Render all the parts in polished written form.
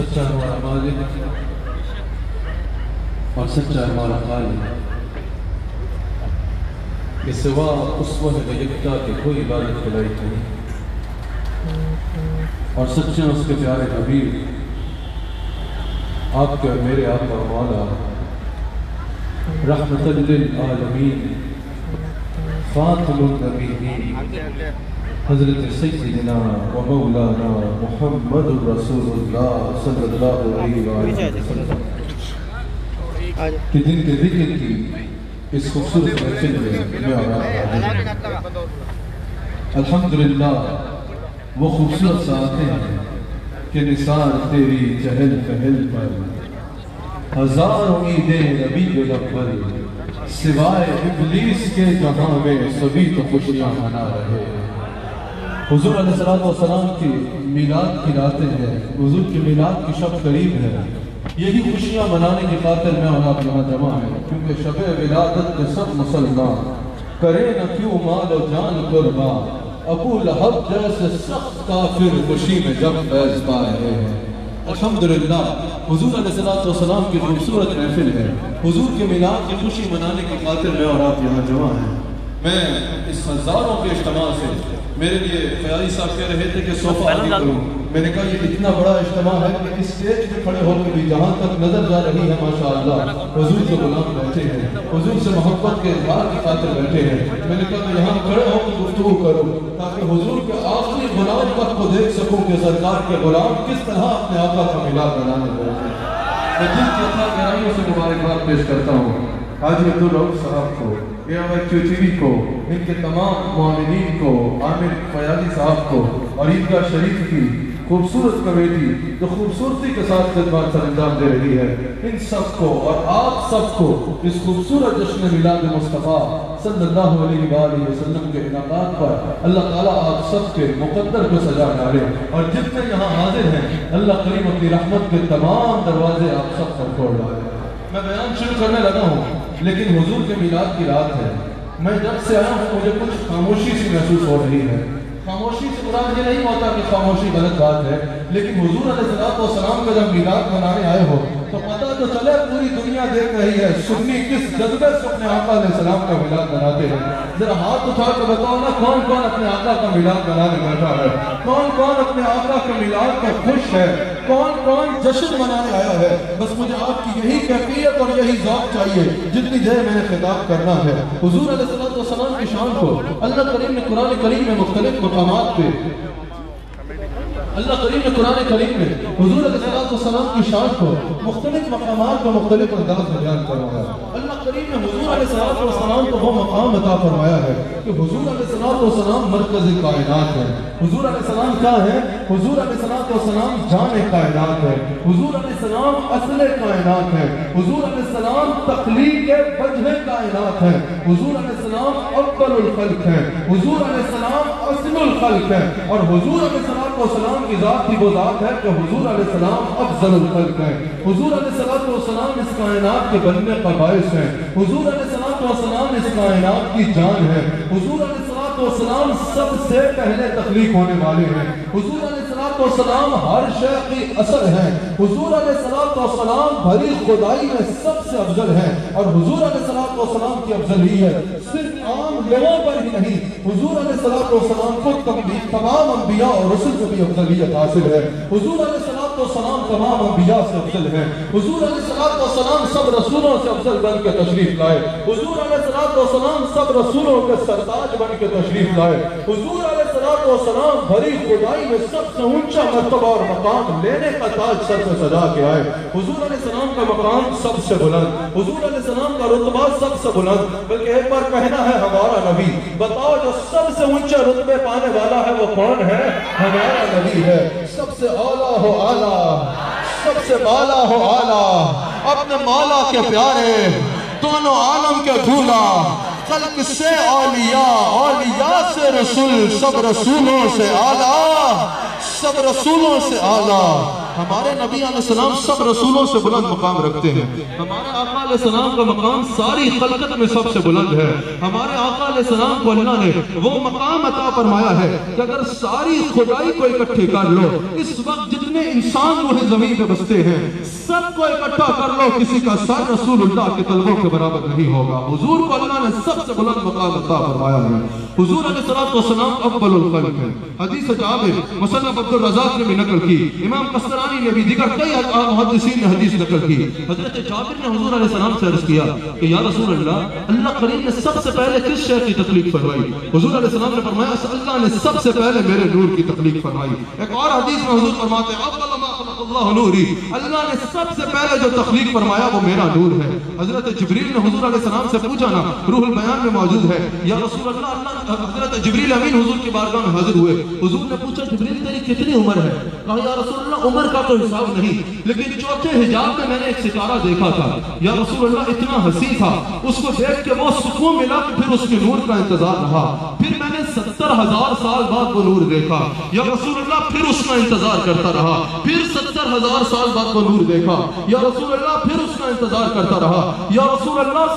سچا ہمارا مالک اور سچا ہمارا خالق کہ سوا اس وحد یکتا کے کوئی عبادت کے لائق نہیں، اور سچے اس کے پیارے حبیب آپ کے اور میرے آقا و مولا رحمت للعالمین خاتم النبیین حضرت سیدنا و مولانا محمد رسول اللہ صلی اللہ علیہ وسلم کہ جن کے ذکر کی اس خوبصورت محفل میں الحمدللہ وہ خوبصورت ساعتیں ہیں کہ نثار تیری چہل پہل پر ہزاروں عیدیں ربیع الاول سوائے ابلیس کے جہاں میں سبھی تو خوشیاں منا رہے۔ حضور علیہ السلام کی میلاد کی راتیں ہیں، حضور کی میلاد کی شب قریب ہے، یہی خوشیاں منانے کی خاطر میں اور آپ یہاں جمع ہیں، کیونکہ شب ولادت میں سب مسلمان کرے نہ کیوں مال و جان قربان، ابو لہب جیسے سخت کافر خوشی میں جب فیض پا رہے ہیں۔ الحمدللہ حضور علیہ السلام کی خوبصورت محفل ہے، حضور کے میلاد کی خوشی منانے کی خاطر میں اور آپ یہاں جمع ہیں۔ میں اس ہزاروں کے اجتماع سے میرے لیے خیالی صاحب کہہ رہے تھے کہ صوفہ آگے کروں، میں نے کہا یہ اتنا بڑا اجتماع ہے کہ اس سٹیج پہ کھڑے ہو کے بھی جہاں تک نظر جا رہی ہے ماشاءاللہ حضور کے غلام بیٹھے ہیں، حضور سے محبت کے اظہار کی خاطر بیٹھے ہیں۔ میں نے کہا میں یہاں کھڑے ہو کے گفتگو کروں تاکہ حضور کے آخری غلام تک کو دیکھ سکوں کہ سرکار کے غلام کس طرح اپنے آقا کا میلاد منانے بیٹھے ہیں۔ میں دل کی اطلاع گہرائیوں سے مبارکباد پیش کرتا ہوں حاجی عبدالرؤف صاحب کو، QTV کو، ان کے تمام معاونین کو، عامر فیاضی صاحب کو، اور عیدگاہ شریف کی خوبصورت کمیٹی جو خوبصورتی کے ساتھ خدمات سر انجام دے رہی ہے، ان سب کو اور آپ سب کو اس خوبصورت جشن میلاد مصطفیٰ صلی اللہ علیہ وآلہ وسلم کے انعقاد پر اللہ تعالیٰ آپ سب کے مقدر کو سجا ڈالے، اور جتنے یہاں حاضر ہیں اللہ کریم اپنی رحمت کے تمام دروازے آپ سب پر کھول ڈالے۔ میں بیان شروع کرنے لگا ہوں لیکن حضور کے میلاد کی رات ہے، میں جب سے آیا ہوں مجھے کچھ خاموشی سی محسوس ہو رہی ہے۔ خاموشی سے مراد یہ نہیں ہوتا کہ خاموشی غلط بات ہے، لیکن حضور علیہ السلام کا جب میلاد منانے آئے ہو تو پتہ تو چلے پوری دنیا دیکھ رہی ہے سنی کس جذبے سے اپنے آقا علیہ السلام کا میلاد مناتے ہیں۔ ذرا ہاتھ اٹھا کے بتاؤ نا کون کون اپنے آقا کا میلاد منانے بیٹھا ہے، کون کون اپنے آقا کے میلاد پر خوش ہے، کون کون جشن منانے آیا ہے۔ بس مجھے آپ کی یہی کیفیت اور یہی ذوق چاہیے جتنی دیر میں نے خطاب کرنا ہے۔ حضور علیہ السلام کی شان کو اللہ کریم نے قرآن کریم میں مختلف مقامات پہ اللہ کریم نے قرآن کریم میں حضور علیہ السلام کی شان کو مختلف مقامات پر مختلف انداز میں بیان کروایا ہے۔ اللہ کریم نے حضور علیہ السلام کو وہ مقام عطا فرمایا ہے کہ حضور علیہ السلام مرکز کائنات ہے۔ حضور علیہ السلام کیا ہے؟ حضور علیہ السلام جان کائنات ہے، حضور علیہ السلام اصل کائنات ہے، حضور علیہ السلام تخلیق وجہ کائنات ہے، حضور علیہ السلام اول الخلق ہے، حضور علیہ السلام اصل الخلق ہے، اور حضور علیہ السلام کی ذات ہی وہ ذات ہے کہ حضور علیہ السلام افضل الخلق ہے۔ حضور علیہ السلام اس کائنات کے بننے کا باعث ہے، حضور علیہ السلام اس کائنات کی جان ہے، حضور علیہ السلام سب سے پہلے تخلیق ہونے والے ہیں، حضور علیہ السلام ہر شے کی اثر ہے، حضور علیہ السلام بھری خدائی میں سب سے افضل ہے، اور حضور علیہ السلام کی افضلیت صرف عام لوگوں پر ہی نہیں، حضور علیہ السلام کو تمام انبیاء اور رسل کو بھی افضلیت حاصل ہے۔ حضور علیہ السلام تمام انبیاء سے افضل ہے، حضور علیہ السلام سب رسولوں سے افضل بن کے تشریف لائے، حضور علیہ السلام سب رسولوں کے سرتاج بن کے تشریف لائے، حضور علیہ السلام بھری خدائی میں سب سے اونچا مرتبہ اور مقام لینے کا تاج سر سے سجا کے آئے۔ حضور علیہ السلام کا مقام سب سے بلند، حضور علیہ السلام کا رتبہ سب سے بلند، بلکہ ایک بار کہنا ہے ہمارا نبی، بتاؤ جو سب سے اونچے رتبے پانے والا ہے وہ کون ہے؟ ہمارا نبی ہے۔ سب سے اعلیٰ ہو اعلیٰ، سب سے بالا ہو اعلیٰ، اپنے مولا کے پیارے، دونوں عالم کے دھولا، خلق سے اولیاء، اولیاء سے رسول، سب رسولوں سے اعلیٰ، سب رسولوں سے اعلیٰ، ہمارے نبی علیہ السلام سب رسولوں سے بلند مقام رکھتے ہیں. ہمارے آقا علیہ السلام کا مقام ساری خلقت میں سب سے بلند ہے. ہمارے آقا علیہ السلام کو اللہ نے وہ مقام عطا فرمایا ہے کہ اگر ساری خدائی کو اکٹھے کر لو، اس وقت جتنے انسان روح زمین پہ بستے ہیں سب کو اکٹھا کر لو، کسی کا سر رسول اللہ کے طلبوں کے برابر نہیں ہوگا. حضور کو اللہ نے سب سے بلند مقام عطا فرمایا ہے. حضور علیہ السلام اول الخلق ہے. حدیث جابر مصنف عبد الرزاق نے بھی نقل کی، امام قسطلانی نے بھی، دیگر کئی محدثین نے حدیث نقل کی. حضرت جابر نے حضور علیہ السلام سے عرض کیا کہ یا رسول اللہ کریم نے سب سے پہلے کس شے کی تخلیق فرمائی؟ حضور علیہ السلام نے فرمایا اللہ نے سب سے پہلے میرے نور کی تخلیق فرمائی. ایک اور حدیث میں حضور فرماتے ہیں اول ما خلق اللہ نوری، اللہ نے سب سے پہلے جو تخلیق فرمایا وہ میرا نور ہے. حضرت جبریل نے حضور علیہ السلام سے پوچھا نا، روح البیان میں موجود ہے، یا رسول اللہ حضرت جبریل امین حضور کی بارگاہ میں حاضر ہوئے. حضور نے پوچھا جبریل تیری کتنی عمر ہے؟ کہا یا رسول اللہ عمر کا تو حساب نہیں، لیکن چوتھے حجاب میں میں نے ایک ستارہ دیکھا تھا یا رسول اللہ، اتنا حسین تھا، اس کو دیکھ کے وہ سکون ملا کہ پھر اس کے نور کا انتظار رہا. پھر میں نے 70,000 سال بعد وہ نور دیکھا یا رسول اللہ، پھر اس کا انتظار کرتا رہا. پھر 70,000 سال بعد وہ نور دیکھا یا رسول اللہ، پھر اس کا انتظار کرتا رہا یا رسول اللہ.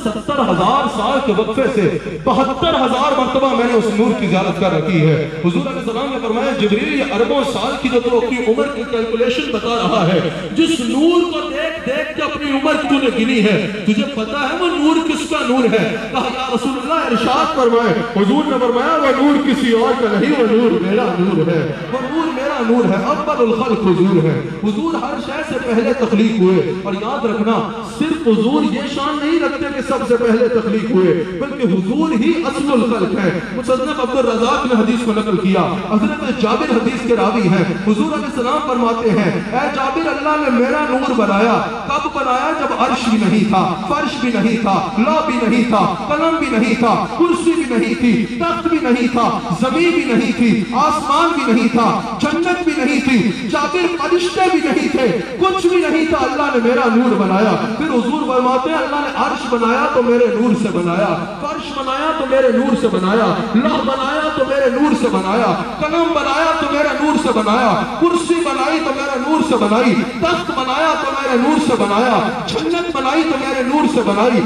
70,000 سال کے وقفے سے 72,000 مرتبہ میں نے اس نور کی زیارت کر رکھی ہے. حضور علیہ السلام نے فرمایا جبریل یہ اربوں سال کی جو تو اپنی عمر کی کیلکولیشن بتا رہا ہے، جس نور کو دیکھ دیکھ کے اپنی عمر تو نے گنی ہے، تجھے پتا ہے وہ نور کس کا نور ہے؟ کہا یا رسول اللہ ارشاد فرمائے. حضور نے فرمایا وہ نور کسی اور کا نہیں، وہ نور میرا نور ہے، وہ نور میرا نور ہے. اول الخلق حضور ہے. حضور ہر شے سے پہلے تخلیق ہوئے. اور یاد رکھنا صرف حضور یہ شان نہیں رکھتے کہ سب سے پہلے تخلیق ہوئے، بلکہ حضور ہی اصل الخلق ہے. مصنف عبد الرزاق نے حدیث کو نقل کیا. حضرت جابر حدیث کے راوی ہیں. حضور علیہ السلام فرماتے ہیں اے جابر اللہ نے میرا نور بنایا. کب بنایا؟ جب عرش بھی نہیں تھا، فرش بھی نہیں تھا، لا بھی نہیں تھا، قلم بھی نہیں تھا، کرسی بھی نہیں تھی، تخت بھی نہیں تھا، زمین بھی نہیں تھی، آسمان بھی نہیں تھا، جنت بھی نہیں تھی، جابر فرشتے بھی نہیں تھے، کچھ بھی نہیں تھا. اللہ نے میرا نور بنایا. پھر حضور فرماتے ہیں اللہ نے عرش بنایا تو میرے نور سے بنایا، فرش بنایا تو میرے نور سے بنایا، لوح بنایا تو میرے نور سے بنایا، قلم بنایا تو میرے نور سے بنایا، کرسی بنائی تو میرے نور سے بنائی، تخت بنایا تو میرے نور سے بنایا، جنت بنائی تو میرے نور سے بنائی،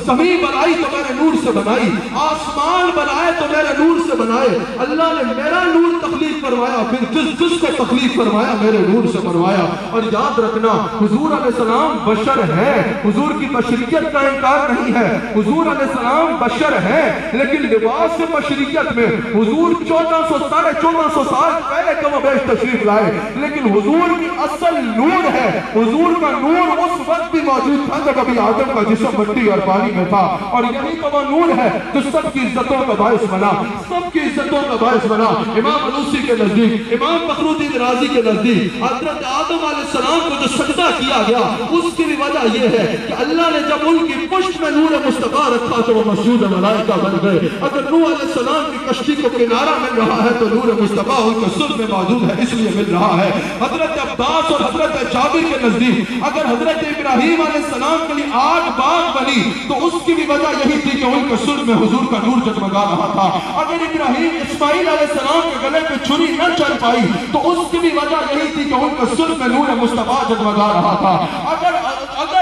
زمین بنائی تو میرے نور سے بنائی، آسمان بنائے تو میرے نور سے بنائے. اللہ نے میرا نور تخلیق فرمایا، پھر جس کو تخلیق فرمایا میرے نور سے فرمایا. اور یاد رکھنا حضور علیہ السلام بشر ہے، حضور کی بشریت کا انکار نہیں ہے. حضور علیہ السلام بشر ہے، لیکن لباس بشریت میں حضور 1400 سال پہلے کم و بیش تشریف لائے، لیکن حضور کی اصل نور ہے. حضور کا نور اس وقت بھی موجود تھا جب ابھی آدم کا جسم مٹی اور پانی میں تھا، اور یہی تو وہ نور ہے جو سب کی عزتوں کا باعث بنا، سب کی عزتوں کا باعث بنا. امام علوسی کے نزدیک، امام فخر الدین رازی کے نزدیک حضرت آدم علیہ السلام کو جو سجدہ کیا گیا اس کی بھی وجہ یہ ہے کہ اللہ نے جب ان کی پشت میں نور مصطفیٰ رکھا تو وہ مسجود ملائکہ بن گئے. اگر نوح علیہ السلام کی کشتی کو کنارہ مل رہا ہے تو نور مصطفیٰ ان کے صلب میں موجود ہے، اس لیے مل رہا ہے. حضرت عباس اور حضرت جابر کے نزدیک اگر حضرت ابراہیم علیہ السلام کے لیے آگ باغ بنی تو اس کی بھی وجہ یہی تھی کہ ان کے صلب میں حضور کا نور جگمگا رہا تھا. اگر ابراہیم اسماعیل علیہ السلام کے گلے پہ چھری نہ چل پائی تو اس کی بھی وجہ یہی تھی کہ ان کے صلب میں نور مصطفیٰ جگمگا رہا تھا. اگر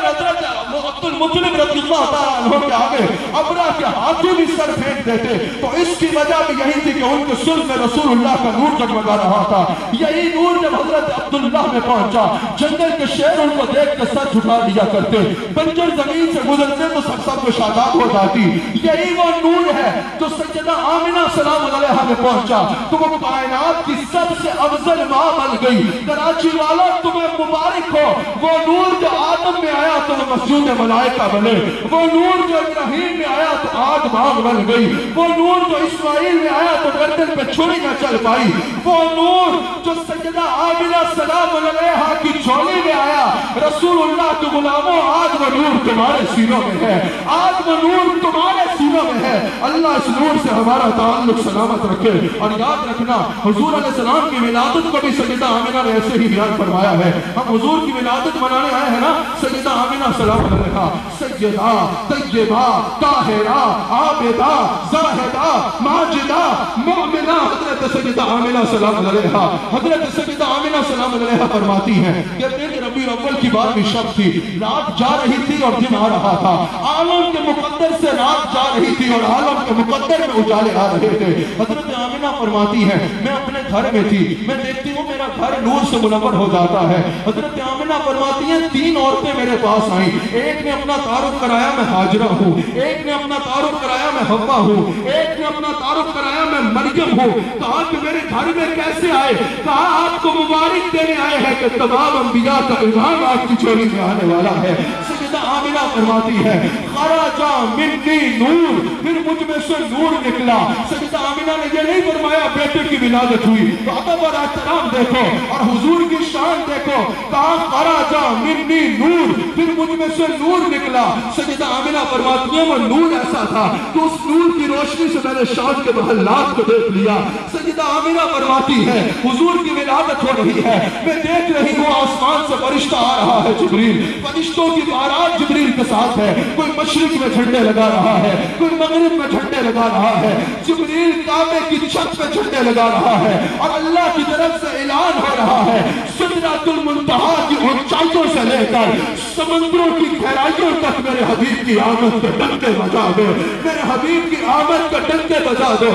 حضرت عبد المطلب رضی اللہ تعالیٰ عنہ کے آگے ابرہ کے ہاتھوں بھی سر پھینک دیتے تو اس کی وجہ بھی یہی تھی کہ ان کے صلب میں رسول اللہ کا نور جگمگا رہا تھا. یہی نور جب حضرت عبداللہ میں پہنچا جنگل کے شیر ان کو دیکھ کے سر جھکا دیا کرتے، بنجر زمین سے گزرتے تو سب کو شاداب ہو جاتی. یہی وہ نور ہے جو سیدہ آمنہ سلام علیہا میں پہنچا تو وہ کائنات کی سب سے افضل ماں بن گئی. کراچی والا تمہیں مبارک ہو، وہ نور جو آدم میں آیا تو وہ مسجود ملائکہ بنے، وہ نور جو ابراہیم میں آیا تو آگ باغ بن گئی، وہ نور جو اسماعیل میں آیا تو گردن پہ چھری نہ چل پائی، وہ نور جو سیدہ آمنہ سلام علیہا کی جھولی میں آیا رسول اللہ کے غلاموں آج وہ نور تمہارے سینوں میں ہے، آج وہ نور تمہارے سینوں میں ہے. اللہ اس نور سے ہمارا تعلق سلامت رکھے. اور یاد رکھنا حضور علیہ السلام کی ولادت کو بھی سیدہ آمنہ نے ایسے ہی بیان فرمایا ہے. ہم حضور کی ولادت منانے آئے ہیں نا، سیدہ آمنہ سلام علیہا سیدہ طیبہ طاہرہ عابدہ زاہدہ ماجدہ مؤمنہ حضرت سیدہ آمنہ سلام علیہا، حضرت سیدہ آمنہ سلام علیہا فرماتی ہیں کہ دن ربیع الاول کی بات بھی شب تھی، رات جا رہی تھی اور دن آ رہا تھا، عالم کے مقدر سے رات جا رہی تھی اور عالم کے مقدر میں اجالے آ رہے تھے۔ حضرت آمنہ فرماتی ہیں میں اپنے گھر میں تھی، میں دیکھتی ہوں میرا گھر نور سے منور ہو جاتا ہے۔ حضرت آمنہ فرماتی ہیں 3 عورتیں میرے پاس آئیں، ایک نے اپنا تعارف کرایا میں ہاجرہ ہوں، ایک نے اپنا تعارف کرایا میں حوا ہوں، ایک نے اپنا تعارف کرایا میں مریم ہوں۔ کہا کہ میرے گھر میں کیسے آئے؟ کہا آپ کو مبارک دینے آئے ہیں کہ تمام انبیاء کا امام آپ کی چولی میں آنے والا ہے۔ سیدہ آمنہ فرماتی ہے خرج منی نور، پھر مجھ میں سے نور نکلا۔ سیدہ آمنہ نے یہ نہیں فرمایا بیٹے کی ولادت ہوئی، تو ادب اور احترام دیکھو اور حضور کی شان دیکھو۔ کہا خرج منی نور، پھر مجھ میں سے نور نکلا۔ سیدہ آمنہ فرماتی ہے وہ نور ایسا تھا کہ اس نور کی روشنی سے میں نے شام کے محلات کو دیکھ لیا۔ سیدہ آمنہ فرماتی ہے حضور کی ولادت ہو رہی ہے، میں دیکھ رہی ہوں آسمان سے فرشتہ آ رہا ہے جبریل، فرشتوں کی بارات جبریل کے ساتھ ہے، کوئی مشرق میں جھنڈے لگا رہا ہے، کوئی مغرب میں جھنڈے لگا رہا ہے، جبریل کعبے کی چھت پہ جھنڈے لگا رہا ہے اور اللہ کی طرف سے اعلان ہو رہا ہے سدرۃ المنتہا کی اونچائیوں سے لے کر سمندروں کی گہرائیوں تک میرے حبیب کی آمد کے ڈنکے بجا دو، میرے حبیب کی آمد کے ڈنکے بجا دو۔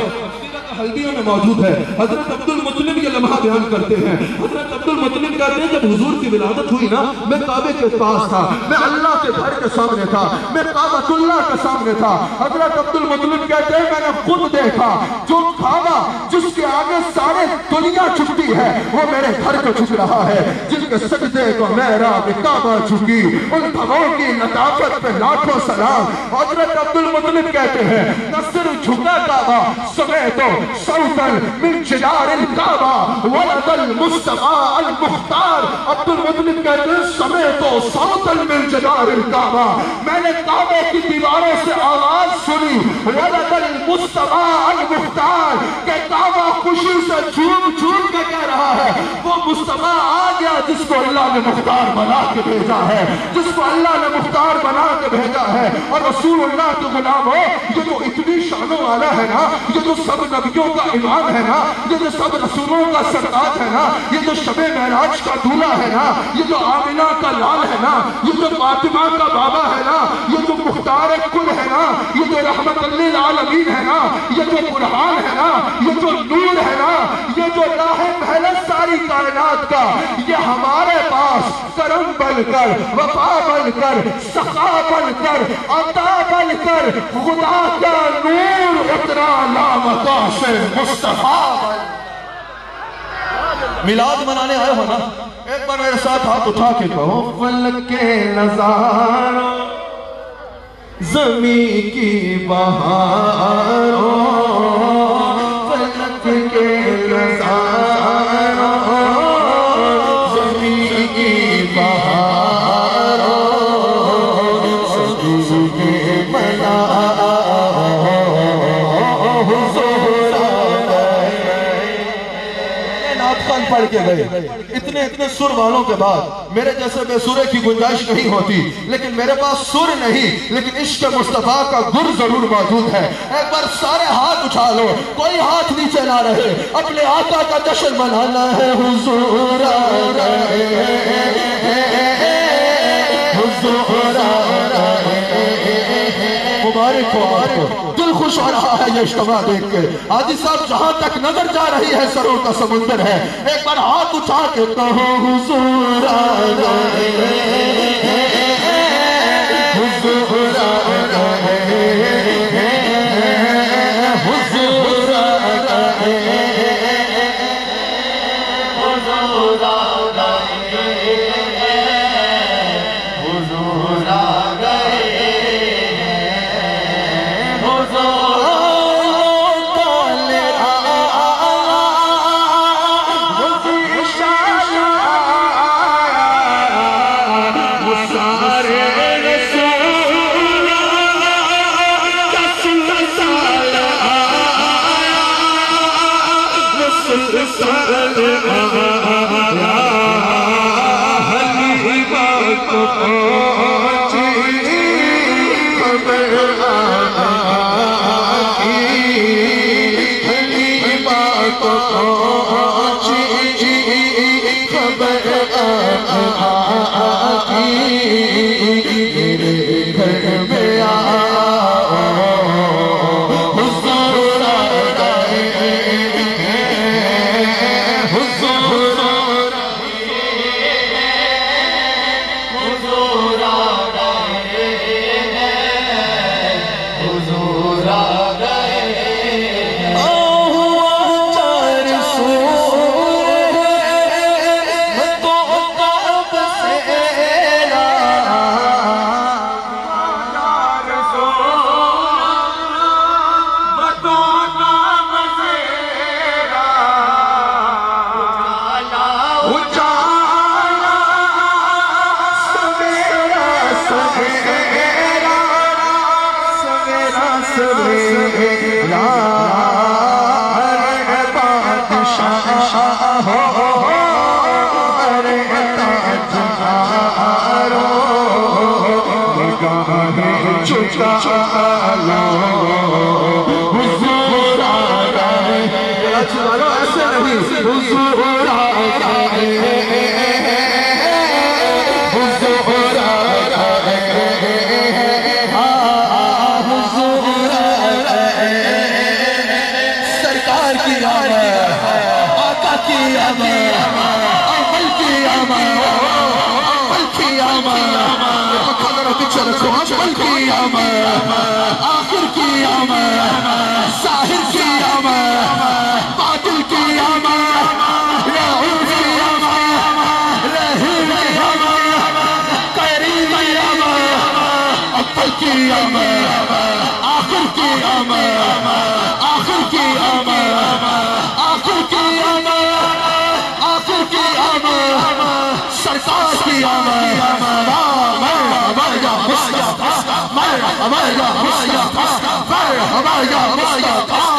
حلبیوں میں موجود ہے، حضرت عبد المطلب یہ لمحہ بیان کرتے ہیں، حضرت عبد المطلب کہتے ہیں جب حضور کی ولادت ہوئی نا میں کعبے کے پاس تھا، میں اللہ کے گھر کے سامنے تھا، میں کعبۃ اللہ کے سامنے تھا۔ حضرت عبد المطلب کہتے ہیں میں نے خود دیکھا جو کعبہ جس کے آگے سارے دنیا جھکتی ہے وہ میرے گھر کو جھک رہا ہے، جن کے سجدے کو محراب کعبہ جھکی، ان دھموں کی لطافت پہ لاکھوں سلام۔ حضرت عبد المطلب کہتے ہیں نہ صرف جھکا کعبہ سمیتو صوتا من جدار الکعبہ ولد المصطفیٰ المختار۔ عبد المطلب کہتے ہیں سمیتو صوتا من جدار الکعبہ، میں نے کعبے کی دیواروں سے آواز سنی ولد المصطفیٰ المختار کہ کعبہ خوشی سے جھوم جھوم کے کہہ رہا ہے وہ مصطفیٰ آ گیا جس کو اللہ نے مختار بنا کے بھیجا ہے، جس کو اللہ نے مختار بنا کے بھیجا ہے۔ اور رسول اللہ کے غلام ہو یہ جو اتنی شانوں والا ہے نا، یہ جو سب نبیوں کا امام ہے نا، یہ جو سب رسولوں کا سردار ہے نا، یہ جو شب معراج کا دولہ ہے نا، یہ جو آمنہ کا لال ہے نا، یہ جو فاطمہ کا بابا ہے نا، یہ جو مختار کل ہے نا، یہ جو رحمت للعالمین ہے نا، یہ جو برہان ہے نا، یہ جو نور ہے نا، یہ جو راہ پہلے ساری کائنات کا، یہ ہمارے پاس کرم بن کر وفا بن کر سخا بن کر عطا بن کر خدا کا نور اترا لامتا سے مصطفیٰ بن۔ میلاد منانے آئے ہو نا، ایک بار میرے ساتھ ہاتھ اٹھا کے کہو فلک کے نظاروں زمین کی بہاروں، فلک کے نظاروں زمین کی بہاروں، سجدے کے بنا پڑھ کے گئے، اتنے سر والوں کے بعد میرے جیسے بے سرے کی گنجائش نہیں ہوتی، لیکن میرے پاس سر نہیں لیکن عشق مصطفیٰ کا گر ضرور موجود ہے۔ ایک بار سارے ہاتھ اٹھا لو، کوئی ہاتھ نیچے نہ رہے، اپنے آقا کا جشن منانا ہے۔ حضور آ رہے حضور آ رہے، مبارک ہو آپ کو، دل خوش ہو رہا ہے یہ اجتماع دیکھ کے۔ حاجی صاحب جہاں تک نظر جا رہی ہے سروں کا سمندر ہے، ایک بار ہاتھ اٹھا کے کہو حضور آ رہے حضور آ رہے حضور آ رہے حضور آ رہے حضور آ رہے حلیمہ کو پہنچی میرے گھر میں آؤ حضور سرکار کی آمد، آقا کی آمد، اول کی آمد، اول کی آمد، اول کی آمد، آخر کی آمد، ظاہر کی آمد، باطل کی آمد، رؤوف کی آمد، رحیم کی آمد، کریم کی آمد، اول کی آمد، آخر کی آمد، آخر کی آمد، آخر کی آمد، آخر کی آمد، سرکار کی آمد، مرحبا یا مصطفیٰ، مرحبا یا مصطفیٰ، مرحبا یا مصطفیٰ۔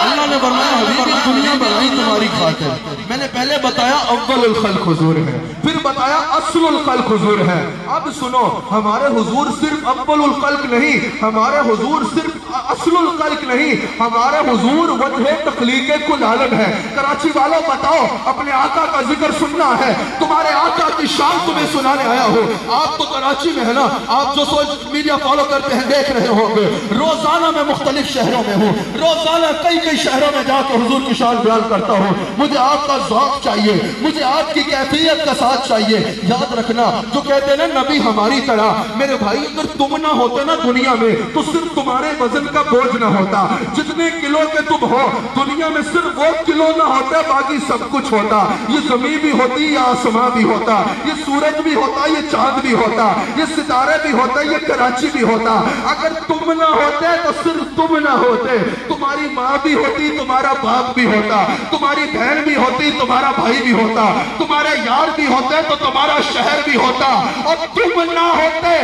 اللہ نے فرمایا حبیبی دنیا بنائی تمہاری خاطر، میں نے پہلے بتایا اول الخلق حضور ہے، پھر بتایا اصل الخلق حضور ہے۔ اب سنو، ہمارے حضور صرف اول الخلق نہیں، ہمارے حضور صرف اصل الخلق نہیں، ہمارے حضور وجہ تخلیق کل عالم ہے۔ کراچی والوں بتاؤ، اپنے آقا کا ذکر سننا ہے، تمہارے آقا کی شان تمہیں سنانے آیا ہو۔ آپ تو کراچی میں ہے نا، آپ جو سوشل میڈیا فالو کرتے ہیں دیکھ رہے ہوں گے، روزانہ میں مختلف شہروں میں ہوں، روزانہ کئی شہروں میں جا کے حضور کی شان بیان کرتا ہوں۔ مجھے آپ کا ذوق چاہیے، مجھے آپ کی کیفیت کا ساتھ چاہیے۔ یاد رکھنا، جو کہتے ہیں نا نبی ہماری طرح، میرے بھائی اگر تم نہ ہوتے نا دنیا میں تو صرف تمہارے وزن کا بوجھ نہ ہوتا، جتنے کلو کے تم ہو دنیا میں صرف وہ کلو نہ ہوتا، باقی سب کچھ ہوتا۔ یہ زمین بھی ہوتی، یہ آسمان بھی ہوتا، یہ سورج بھی ہوتا، یہ چاند بھی ہوتا، یہ ستارے بھی ہوتا، یہ کراچی بھی ہوتا۔ اگر تم نہ ہوتے تو صرف تم نہ ہوتے، تمہاری ماں بھی ہوتی، تمہارا باپ بھی ہوتا، تمہاری بہن بھی ہوتی، تمہارا بھائی بھی ہوتا، تمہارے یار بھی ہوتے تو تمہارا شہر بھی ہوتا، اور تم نہ ہوتے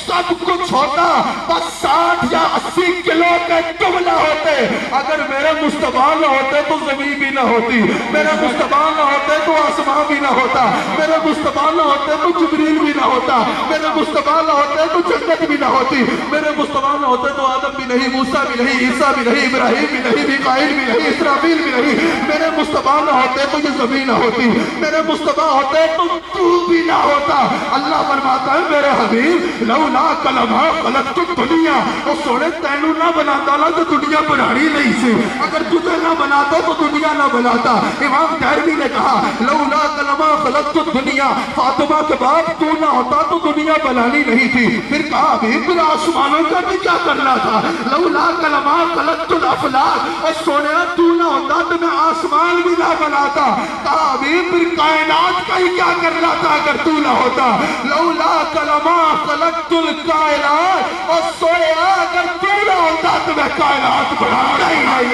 سب کچھ ہوتا، بس 60 یا 80 کلو کے تم نہ ہوتے۔ اگر میرے مصطفیٰ نہ ہوتے تو زمین بھی نہ ہوتی، میرے مصطفیٰ نہ ہوتے تو آسمان بھی نہ ہوتا، میرے مصطفیٰ نہ ہوتے تو جبریل بھی نہ ہوتا، میرے مصطفیٰ نہ ہوتے تو جنت بھی نہ ہوتی، میرے مصطفیٰ نہ ہوتے تو آدم بھی نہیں، موسیٰ بھی نہیں، عیسیٰ بھی نہیں، ابراہیم بھی نہیں، میکائیل بھی نہیں، اسرافیل بھی نہیں۔ میرے مصطفیٰ نہ ہوتے تو یہ زمین نہ ہوتی، میرے مصطفیٰ ہوتے تو تو بھی نہ ہوتا۔ اللہ فرماتا ہے میرے حبیب لولا کلمہ خلقت الدنیا، اور سونے تینوں نہ بناتا نا تو دنیا بنانی نہیں سی، اگر تجھے نہ بناتا تو دنیا نہ بناتا۔ امام دہلوی نے کہا لولا کلمہ خلقت الدنیا، فاطمہ کے بعد تو نہ ہوتا تو دنیا بنانی نہیں تھی۔ پھر کہا حبیب پھر آسمانوں کا بھی کیا کرنا تھا، لولا کلمہ خلقت الافلاک، اور سونے تو نہ ہوتا تو میں آسمان بھی نہ بناتا۔ کہا حبیب پھر کائنات کا ہی کیا کرنا تھا اگر تو نہ ہوتا، لولا کلمہ خلقت الکائنات، اور سونے اگر تو نہ ہوتا تو میں کائنات بناتا ہی نہیں۔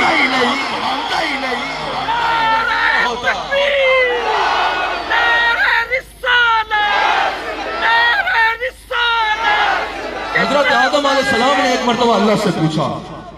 حضرت آدم علیہ السلام نے ایک مرتبہ اللہ سے پوچھا،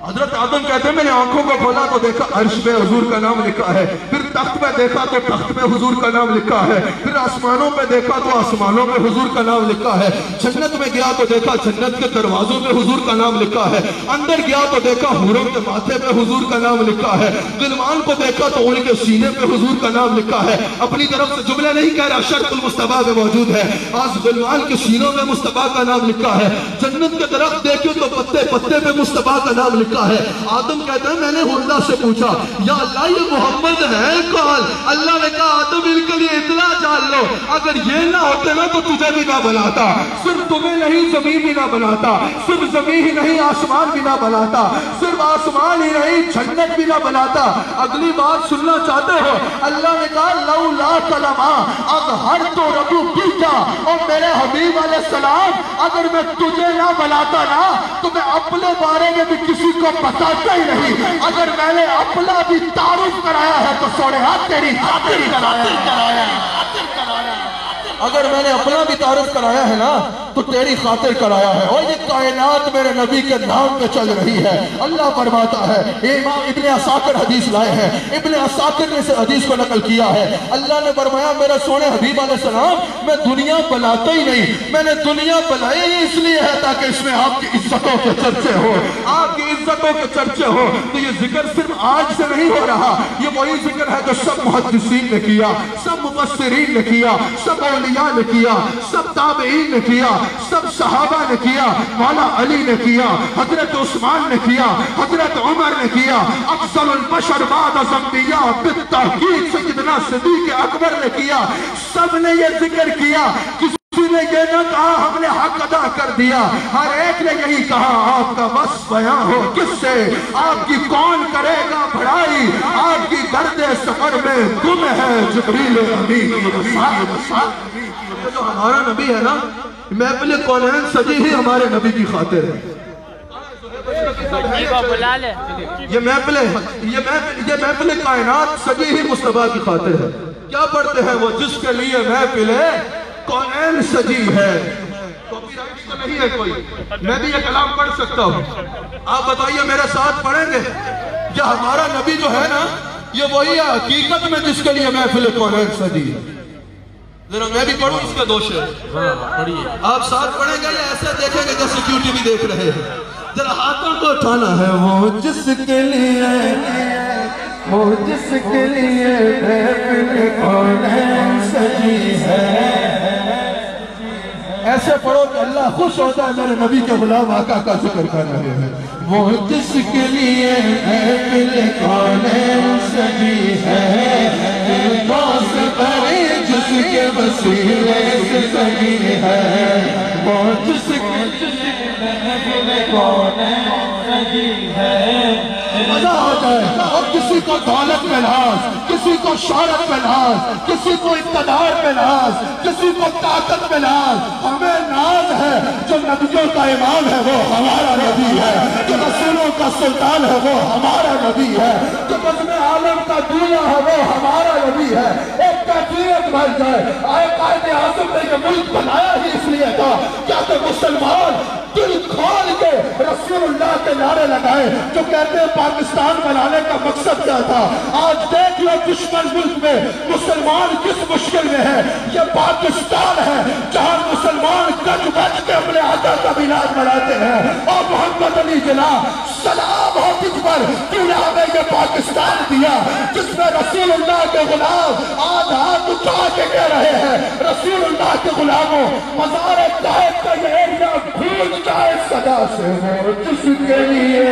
حضرت آدم کہتے ہیں میں نے آنکھوں کو کھولا تو دیکھا عرش پہ حضور کا نام لکھا ہے، پھر تخت پہ دیکھا تو تخت پہ حضور کا نام لکھا ہے، پھر آسمانوں پہ دیکھا تو آسمانوں پہ حضور کا نام لکھا ہے، جنت میں گیا تو دیکھا جنت کے دروازوں پہ حضور کا نام لکھا ہے، اندر گیا تو دیکھا حوروں کے ماتھے پہ حضور کا نام لکھا ہے، غلمان کو دیکھا تو ان کے سینے پہ حضور کا نام لکھا ہے۔ اپنی طرف سے جملہ نہیں کہہ رہا، شرط المصطفیٰ میں موجود ہے، آج غلمان کے سینوں میں مصطفیٰ کا نام لکھا ہے۔ جنت کے درخت دیکھو تو پتے پتے پہ مصطفیٰ کا نام لکھا ہے۔ آدم کہتے ہیں میں نے اللہ سے پوچھا یا اللہ یہ محمد ہے کون؟ اللہ نے کہا آدم ان کے لیے اطلاع جان لو، اگر یہ نہ ہوتے نا تو تجھے بھی نہ بناتا، صرف تمہیں نہیں زمین بھی نہ بناتا، صرف زمین ہی نہیں آسمان بھی نہ بناتا، صرف آسمان ہی نہیں جنت بھی نہ بناتا۔ اگلی بات سننا چاہتے ہو؟ اللہ نے کہا لولا کلمہ اظہرت ربو بیکا، اور میرے حبیب علیہ السلام اگر میں تجھے نہ بناتا نا تو میں اپنے بارے میں بھی کسی کو بتاتا ہی نہیں، اگر میں نے اپنا بھی تعارف کرایا ہے تو سوڑے ہاتھ تیری خاطر کرایا ہے، اگر میں نے اپنا بھی تعارف کرایا ہے نا تو تیری خاطر کرایا ہے، اور یہ کائنات میرے نبی کے نام پہ چل رہی ہے۔ اللہ فرماتا ہے، امام ابن عساکر حدیث لائے ہیں، ابن عساکر نے سے حدیث کو نقل کیا ہے، اللہ نے فرمایا میرے سونے حبیب علیہ السلام میں دنیا بناتا ہی نہیں، میں نے دنیا بنائی ہی اس لیے ہے تاکہ اس میں آپ کی عزتوں کے چرچے ہو، آپ کی عزتوں کے چرچے ہو۔ تو یہ ذکر صرف آج سے نہیں ہو رہا، یہ وہی ذکر ہے جو سب محدثین نے کیا، سب مفسرین نے کیا، سب اولیاء نے کیا، سب تابعین نے کیا، سب صحابہ نے کیا، مولا علی نے کیا، حضرت عثمان نے کیا، حضرت عمر نے کیا، افضل البشر بعد الانبیاء بالتحقیق سیدنا صدیق اکبر نے کیا، سب نے یہ ذکر کیا۔ کسی نے یہ نہ کہا ہم نے حق ادا کر دیا، ہر ایک نے یہی کہا آپ کا بس بیان ہو کس سے، آپ کی کون کرے گا بڑائی، آپ کی درد سفر میں گم ہے جبریل امین۔ جو ہمارا نبی ہے نا، محفل کونین سجی ہی ہمارے نبی کی خاطر ہے۔ یہ محفل کائنات سجی ہی مصطفیٰ کی خاطر ہے۔ کیا پڑھتے ہیں وہ؟ جس کے لیے محفل کونین سجی ہے۔ کاپی رائٹ تو نہیں ہے کوئی، میں بھی یہ کلام پڑھ سکتا ہوں، آپ بتائیے میرے ساتھ پڑھیں گے؟ یہ ہمارا نبی جو ہے نا، یہ وہی ہے حقیقت میں جس کے لیے محفل کونین سجی ہے۔ ذرا میں بھی پڑھوں اس کا دوش ہے، آپ ساتھ پڑھیں گے یا ایسے دیکھیں گے جیسے ڈیوٹی بھی دیکھ رہے ہیں؟ ذرا ہاتھوں کو اٹھانا ہے۔ وہ جس کے لیے محفل کونین سجی ہے، ایسے پڑھو کہ اللہ خوش ہوتا ہے میرے نبی کے غلام آقا کا ذکر کر رہے ہیں۔ وہ جس کے لیے محفل کونین سجی ہے، دوست بھری جس کے وسیلے سے سجی ہے، وہ جس کے لیے محفل کونین سجی ہے۔ مزہ ہو جائے اور کسی کو دولت میں ناز، کسی کو شہرت میں ناز، کسی کو اقتدار میں ناز، کسی کو طاقت میں ناز، ہمیں ناز ہے جو نبیوں کا امام ہے وہ ہمارا نبی ہے، جو رسولوں کا سلطان ہے وہ ہمارا نبی ہے، جو بزم عالم کا دولہ ہے وہ ہمارا نبی ہے۔ ایک کیفیت بن جائے، آئے قائد اعظم نے یہ ملک بنایا ہی اس لیے تھا کیا کہ مسلمان دل کھول کے رسول اللہ کے نعرے لگائے، جو کہتے ہیں پاکستان بنانے کا مقصد کیا تھا۔ آج دیکھ لو دشمن ملک میں مسلمان کس مشکل میں ہے، یہ پاکستان ہے جہاں مسلمان گج بج کے اپنے آقا کا میلاد مناتے ہیں۔ اور محمد علی جناح سلام ہو تجھ پر، تو نے ہمیں یہ پاکستان دیا جس میں رسول اللہ کے غلام آج ہاتھ اٹھا کے کہہ رہے ہیں رسول اللہ کے غلاموں مزار طاہر کا یہ ایریا گھوم جائے صدا سے، وہ جس کے لیے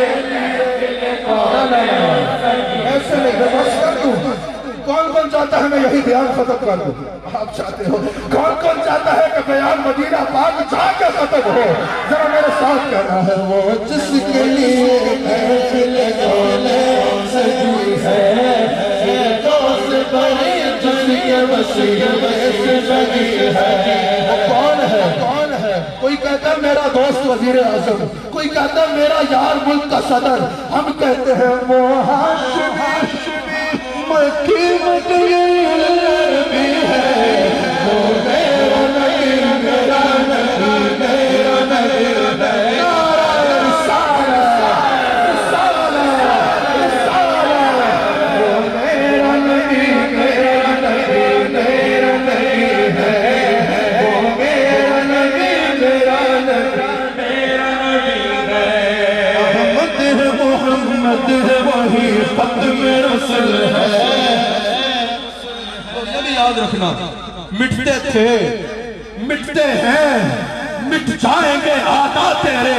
ایسے نہیں بس کر دوں۔ کون کون چاہتا ہے میں یہی بیان ختم کر دوں؟ آپ چاہتے ہو؟ کون کون چاہتا ہے کہ بیان مدینہ پاک جا کے ختم ہو؟ ذرا میرے ساتھ کہنا ہے، وہ جس کے لیے محفل کونین سجی ہے، دوست بھری جس کے وسیلے سے سجی ہے۔ وہ کون ہے؟ کون ہے؟ کوئی کہتا ہے میرا دوست وزیر اعظم، کوئی کہتا ہے میرا یار ملک کا صدر، ہم کہتے ہیں وہ ہاشمی مکی مدیر بھی ہے، وہ میرا نبی میرا نبی میرا نبی نعرہ رسالت محمد ہے وہی ختم رسل ہے. یہ بھی یاد رکھنا، مٹتے تھے، مٹتے ہیں، مٹ جائیں گے آقا تیرے.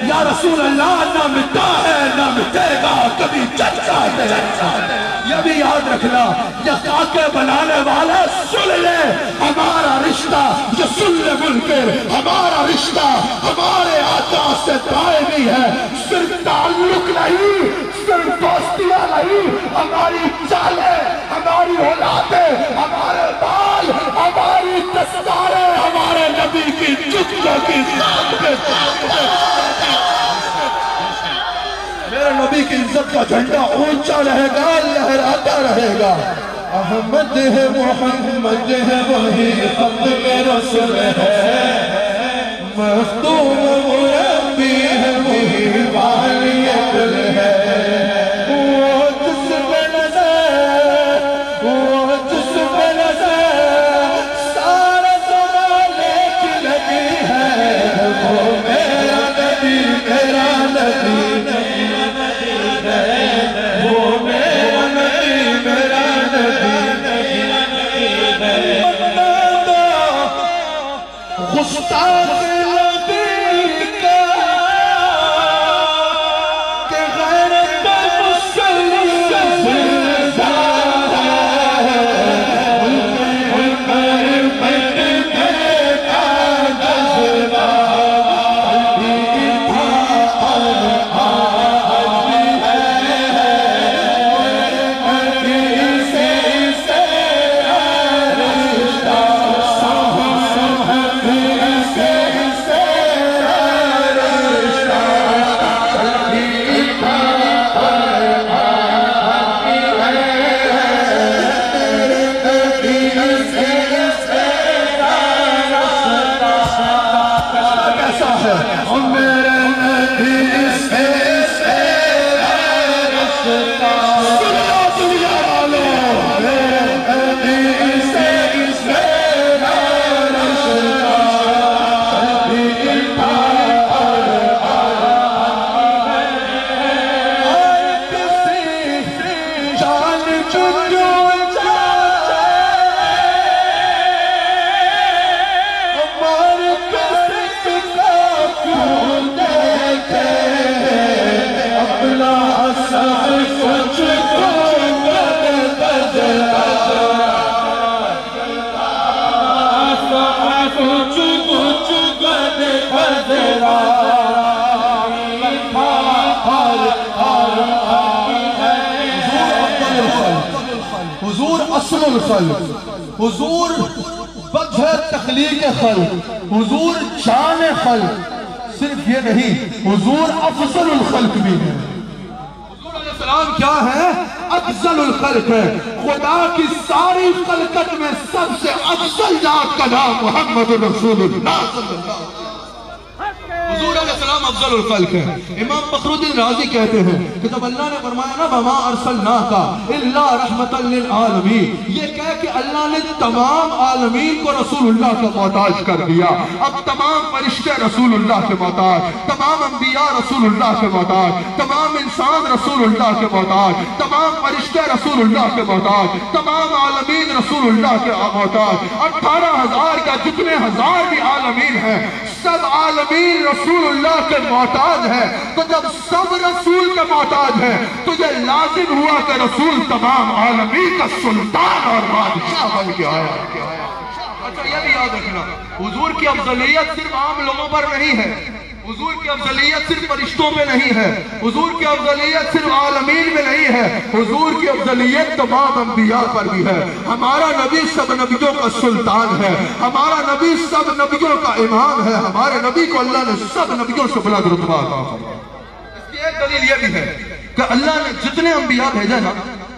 یا رسول اللہ نہ مٹا ہے نہ مٹے گا کبھی چچا تیرے. یہ بھی یاد رکھنا، یہ کاکے بنانے والے سن لے ہمارا رشتہ، یہ سن لے منکر ہمارا رشتہ ہمارے آقا سے دائمی ہے. صرف تعلق نہیں، صرف دوستیاں نہیں، ہماری چالیں، ہماری اولادیں، ہمارے بال، ہماری دستاریں ہمارے نبی کی جتوں کی ذات پہ. میرے نبی کی عزت کا جھنڈا اونچا رہے گا، لہراتا رہے گا. احمد ہے محمد ہے وہی ختم رسل ہے. مختوم مربی ہے وہی والی عقل ہے. وہ جس پہ نظر، وہ جس پہ نظر سارا زمانے کی لگی ہے. وہ میرا نبی، میرا نبی، گستاخ نبی کا کہ غیرت مسلسل زلزلہ ہے. حضور اصل الخلق، حضور وجہ تخلیق خلق، حضور شان خلق. صرف یہ نہیں، حضور افضل الخلق بھی ہے. حضور علیہ السلام کیا ہے؟ افضل الخلق ہے. خدا کی ساری خلقت میں سب سے افضل ذات کا نام محمد رسول اللہ صلی اللہ علیہ وسلم. حضور علیہ السلام افضل الخلق ہے. امام فخر الدین رازی کہتے ہیں کہ جب اللہ نے فرمایا نا وَمَا أَرْسَلْنَاكَ إِلَّا رَحْمَةً لِلْعَالَمِينَ، یہ کہہ کہ اللہ نے تمام عالمین کو رسول اللہ کا محتاج کر دیا. اب تمام فرشتے رسول اللہ کے محتاج، تمام انبیاء رسول اللہ کے محتاج، تمام انسان رسول اللہ کے محتاج، تمام فرشتے رسول اللہ کے محتاج، تمام عالمین رسول اللہ کے محتاج. 18,000 کا جتنے ہزار بھی عالمین ہیں، سب عالمین رسول اللہ کے محتاج ہے. تو جب سب رسول کے محتاج ہے تو یہ لازم ہوا کہ رسول تمام عالمین کا سلطان اور بادشاہ بن کے آیا. اچھا یہ بھی یاد رکھنا، حضور کی افضلیت صرف عام لوگوں پر نہیں ہے، حضور کی افضلیت صرف فرشتوں میں نہیں ہے، حضور کی افضلیت صرف عالمین میں نہیں ہے، حضور کی افضلیت تمام انبیاء پر بھی ہے. ہمارا نبی سب نبیوں کا سلطان ہے، ہمارا نبی سب نبیوں کا امام ہے. ہمارے نبی کو اللہ نے سب نبیوں سے بلند رتبہ عطا فرمایا. اس کی ایک دلیل یہ بھی ہے کہ اللہ نے جتنے انبیاء بھیجے نا،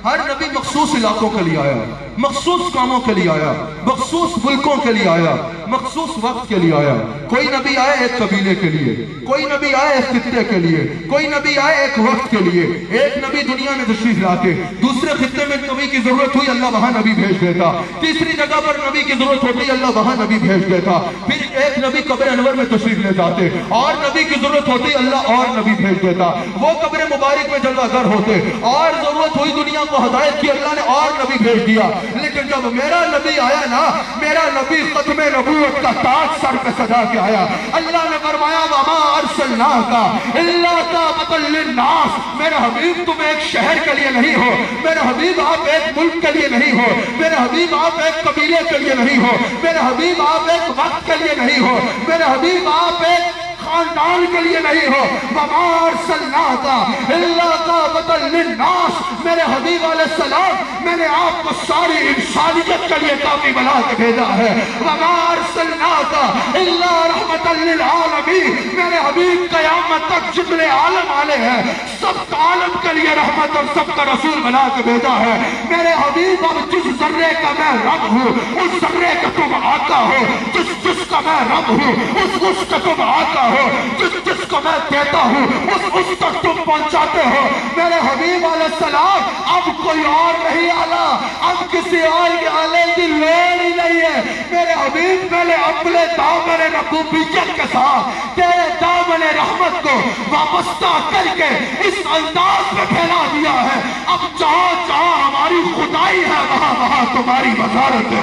ہر نبی مخصوص علاقوں کے لیے آیا، مخصوص کاموں کے لیے آیا، مخصوص ملکوں کے لیے آیا، مخصوص وقت کے لیے آیا. کوئی نبی آئے ایک قبیلے کے لیے, کوئی نبی آئے ایک خطے کے لیے, کوئی نبی آئے ایک وقت کے لیے. ایک نبی دنیا میں تشریف لاتے, دوسرے خطے میں نبی کی ضرورت ہوئی اللہ وہاں نبی بھیج دیتا, تیسری جگہ پر نبی کی ضرورت ہوتی اللہ وہاں نبی بھیج دیتا. پھر ایک نبی قبر انور میں تشریف لے جاتے, اور نبی کی ضرورت ہوتی اللہ اور نبی بھیج دیتا. وہ قبر مبارک میں جلوہ گر ہوتے, اور ضرورت ہوئی دنیا کو ہدایت کی, اللہ نے اور نبی بھیج دیا. لیکن جب میرا نبی آیا نا, میرا نبی ختم نبوت کا تاج سر پہ سجا کے آیا. اللہ نے فرمایا وما ارسلناک الا کافۃ للناس, میرے حبیب تم ایک شہر کے لیے نہیں ہو, میرے حبیب آپ ایک ملک کے لیے نہیں ہو, میرے حبیب آپ ایک قبیلے کے لیے نہیں ہو, میرے حبیب آپ ایک وقت کے لیے نہیں ہو, میرے حبیب آپ ایک خاندان کے لیے نہیں ہو. وما ارسلناک الا کافۃ للناس, میرے حبیب علیہ السلام میں نے آپ کو ساری انسانیت کے لیے کافی بنا کے بھیجا ہے. وما ارسلناک الا رحمۃ للعالمین, میرے حبیب قیامت تک جتنے عالم والے ہیں سب عالم کے لیے رحمت اور سب کا رسول بنا کے بھیجا ہے. میرے حبیب اب جس ذرے کا میں رب ہوں اس ذرے کا تم آقا ہو, جس کا میں رب ہوں اس کا تم آقا ہو, جس کو میں دیتا ہوں اس تک تم پہنچاتے ہو. میرے حبیب علیہ السلام اب کوئی اور نہیں آنا, اب کسی اور کے آنے کی لوڑ ہی نہیں ہے. میرے حبیب میں نے اپنے دامن ربوبیت کے ساتھ تیرے دامن رحمت کو وابستہ کر کے اس انداز میں پھیلا دیا ہے. اب جہاں جہاں ہماری خدائی ہے وہاں وہاں تمہاری وزارت ہے.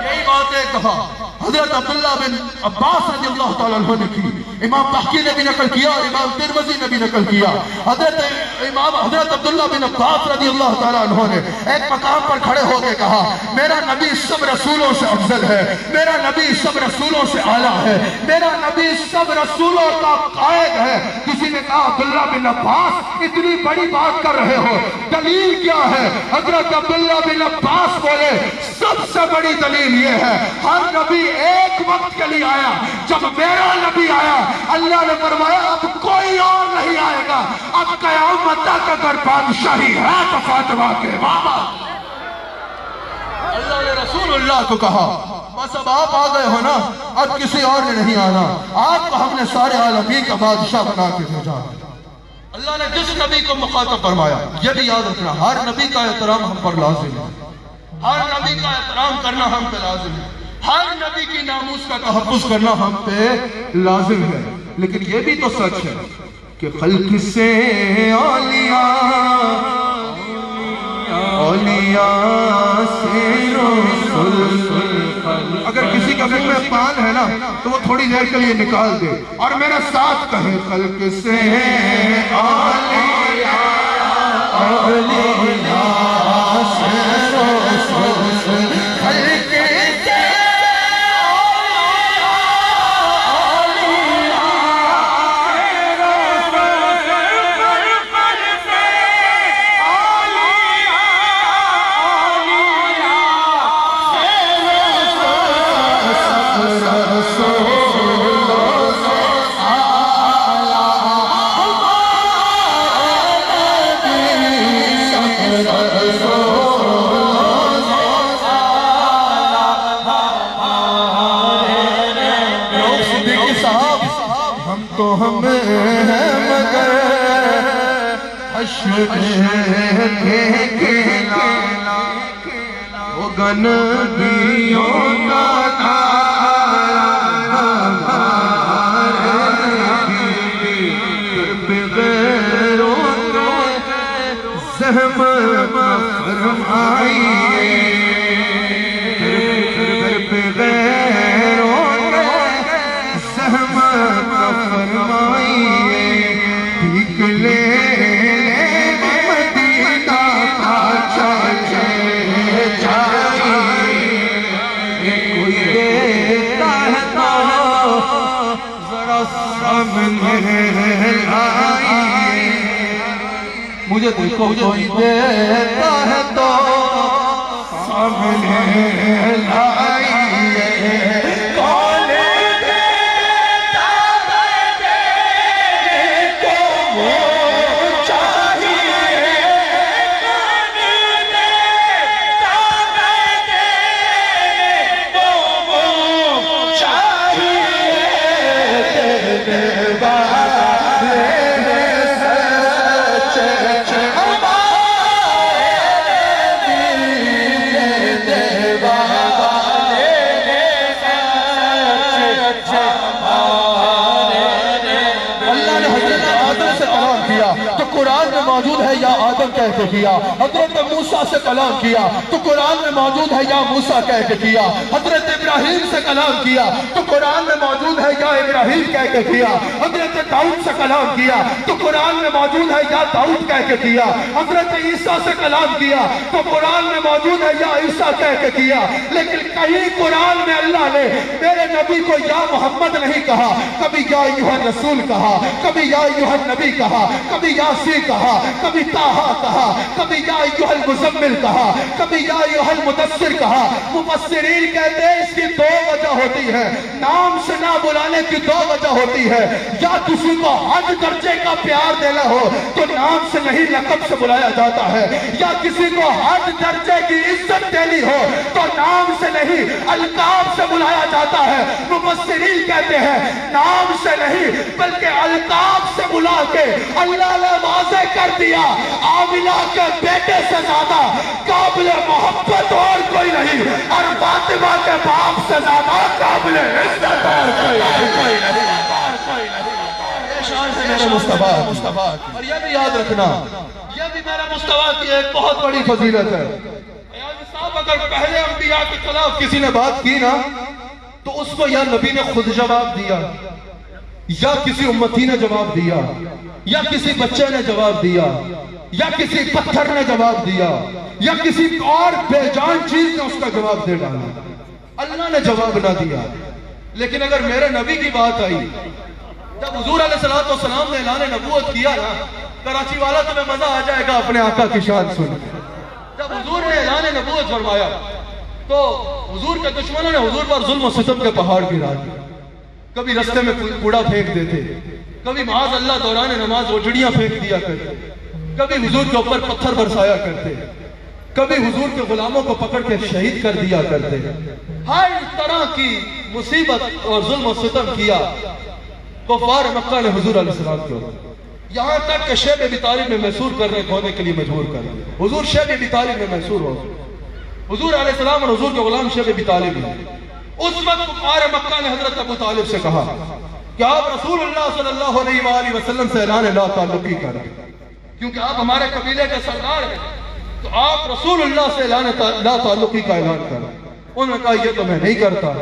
یہی باتیں کہا حضرت عبداللہ بن عباس رضی اللہ تعالیٰ عنہ نے کی, امام بحقی نے بھی نقل کیا اور امام ترمذی نے بھی نقل کیا. حضرت عبداللہ بن عباس رضی اللہ تعالیٰ عنہ نے ایک مقام پر کھڑے ہو کے کہا میرا نبی سب رسولوں سے افضل ہے, میرا نبی سب رسولوں سے اعلیٰ ہے, میرا نبی سب رسولوں کا قائد ہے. کسی نے کہا عبداللہ بن عباس اتنی بڑی بات کر رہے ہو, دلیل کیا ہے؟ حضرت عبداللہ بن عباس بولے سب سے بڑی دلیل یہ ہے ہر نبی ایک وقت کے لیے آیا, جب میرا نبی آیا اللہ نے فرمایا اب کوئی اور نہیں آئے گا, اب قیامت تک اگر بادشاہی ہے تو فاطمہ کے بابا. اللہ نے رسول اللہ کو کہا بس اب آپ آ گئے ہو نا, اب کسی اور نے نہیں آنا, آپ کو ہم نے سارے عالمین کا بادشاہ بنا کے بھیجا. اللہ نے جس نبی کو مخاطب فرمایا یہ بھی یاد رکھنا ہر نبی کا احترام ہم پر لازم ہے, ہر نبی کا احترام کرنا ہم پہ لازم ہے, ہر نبی کی ناموس کا تحفظ کرنا ہم پہ لازم ہے. لیکن یہ بھی تو سچ ہے کہ خلق سے اولیاء سے رسول, اگر کسی کا منہ میں پان ہے نا تو وہ تھوڑی دیر کے لیے نکال دے اور میرے ساتھ کہے خلق سے اولیاء سے رسول, ہم ہیں مگر حشر دیکھنا وہ گنبیوں کا تارا ہمارے پہ غیروں کے زحمت فرمائیے, پہ غیروں کے زحمت فرمائیے, ٹھیک لے مدینہ کا چلے جائیے, کوئی دیتا ہے تو ذرا سامنے آئیے, مجھے دیکھو کوئی دیتا ہے تو سامنے آئیے. کلام کیا تو قرآن میں موجود ہے یا آدم کہہ کے کیا. حضرت موسیٰ سے کلام کیا تو قرآن میں موجود ہے یا موسیٰ کہہ کے کیا. حضرت ابراہیم سے کلام کیا تو قرآن میں موجود ہے یا ابراہیم کہہ کے کیا. حضرت داؤد سے کلام کیا تو قرآن میں موجود ہے یا داؤد کہہ کے کیا. حضرت عیسیٰ سے کلام کیا تو قرآن میں موجود ہے یا عیسیٰ کہہ کے کیا. لیکن کہیں قرآن میں اللہ نے میرے نبی کو یا محمد نہیں کہا, کبھی یا ایھا رسول کہا, کبھی یا ایھا نبی کہا, کبھی یاسین کہا, کبھی طٰہٰ کہا, کبھی یا ایھا المزمل کہا, کبھی یا ایھا المدثر کہا. مفسرین کہتے ہیں اس کی دو وجہ ہوتی ہے, نام سے نہ بلانے کی دو وجہ ہوتی ہے. یا کسی کو حد درجے کا پیار دینا ہو تو نام سے نہیں لقب سے بلایا جاتا ہے, یا کسی کو حد درجے کی عزت دینی ہو تو نام سے نہیں القاب سے بلایا جاتا ہے. مفسرین کہتے ہیں نام سے نہیں بلکہ القاب سے بلا کے اللہ نے واضح کر دیا آمنہ کے بیٹے سے زیادہ قابل محبت اور کوئی نہیں, اور فاطمہ کے باپ سے زیادہ قابل عزت اور کوئی نہیں. شان سے میرے مصطفیٰ. اور یہ بھی یاد رکھنا, یہ بھی میرے مصطفیٰ کی ایک بہت بڑی فضیلت ہے. صاحب اگر پہلے انبیاء کے خلاف کسی نے بات کی نا تو اس کو یا نبی نے خود جواب دیا, یا کسی امتی نے جواب دیا, یا کسی بچے نے جواب دیا, یا کسی پتھر نے جواب دیا, یا کسی اور بے جان چیز نے اس کا جواب دے ڈالا. اللہ نے جواب نہ دیا. لیکن اگر میرے نبی کی بات آئی, جب حضور علیہ السلام نے اعلان نبوت کیا نا, کراچی والا تمہیں مزہ آ جائے گا اپنے آقا کی شان سن. جب حضور نے اعلان نبوت فرمایا تو حضور کے دشمنوں نے حضور پر ظلم و ستم کے پہاڑ گرا دیے. کبھی رستے میں کوڑا پھینک دیتے, کبھی معاذ اللہ دوران نماز اوجڑیاں پھینک دیا کرتے, کبھی حضور کے اوپر پتھر برسایا کرتے, کبھی حضور کے غلاموں کو پکڑ کے شہید کر دیا کرتے. ہر طرح کی مصیبت اور ظلم و ستم کیا کفار مکہ نے حضور علیہ السلام کے اوپر, یہاں تک کہ شیب ابی طالب میں محصور کرنے کھونے کے لیے مجبور کر دیا. حضور شیب ابی طالب میں محصور ہو, حضور علیہ السلام اور حضور کے غلام شیب ابی طالب ہیں. اس وقت کفار مکہ نے حضرت ابو طالب سے کہا کہ آپ رسول اللہ صلی اللہ علیہ وآلہ وسلم سے اعلان لا تعلقی کریں, کیونکہ آپ ہمارے قبیلے کے سردار ہیں, تو آپ رسول اللہ سے اعلان لا تعلقی کا اعلان کریں. انہوں نے کہا یہ تو میں نہیں کرتا,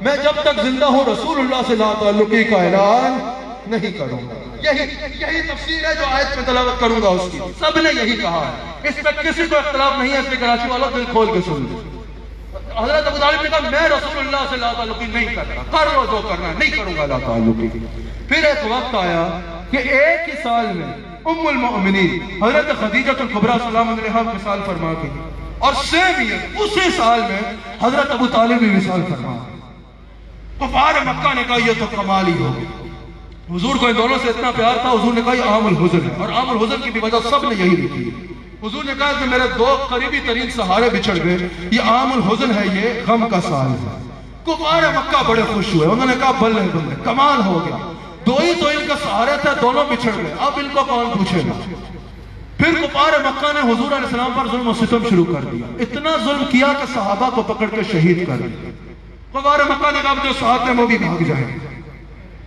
میں جب تک زندہ ہوں رسول اللہ سے لا تعلقی کا اعلان نہیں کروں گا. یہی تفسیر ہے جو آیت میں تلاوت کروں گا اس کی. سب نے یہی کہا ہے, اس پہ کسی کو اختلاف نہیں ہے. اس لیے کراچی والوں دل کھول کے سن لیں. حضرت ابو طالب نے کہا میں رسول اللہ سے لا تعلقی نہیں کرتا, کر لو جو کرنا ہے, نہیں کروں گا لا تعلقی. پھر ایک وقت آیا کہ ایک ہی سال میں ام المؤمنین حضرت خدیجہ الکبریٰ سلام علیہا وصال فرما گئی, اور سیم ایئر اسی سال میں حضرت ابو طالب بھی وصال فرما. کفار مکہ نے کہا یہ تو کمال ہی ہوگی. حضور کو ان دونوں سے اتنا پیار تھا, حضور نے کہا یہ عام الحزن ہے, اور عام الحزن کی بھی وجہ سب نے یہی لکھی. حضور نے کہا کہ میرے دو قریبی ترین سہارے بچھڑ گئے, یہ عام الحزن ہے, یہ غم کا سال ہے. کفار مکہ بڑے خوش ہوئے, انہوں نے کہا بلے بلے کمال ہو گیا, دو ہی تو ان کا سہارے تھے, دونوں بچھڑ گئے, اب ان کو کون پوچھے گا. پھر کفار مکہ نے حضور علیہ السلام پر ظلم و ستم شروع کر دیا. اتنا ظلم کیا کہ صحابہ کو پکڑ کے شہید کر دیا. کفار مکہ نے کہا جو ساتھ ہیں وہ بھی بھاگ جائیں.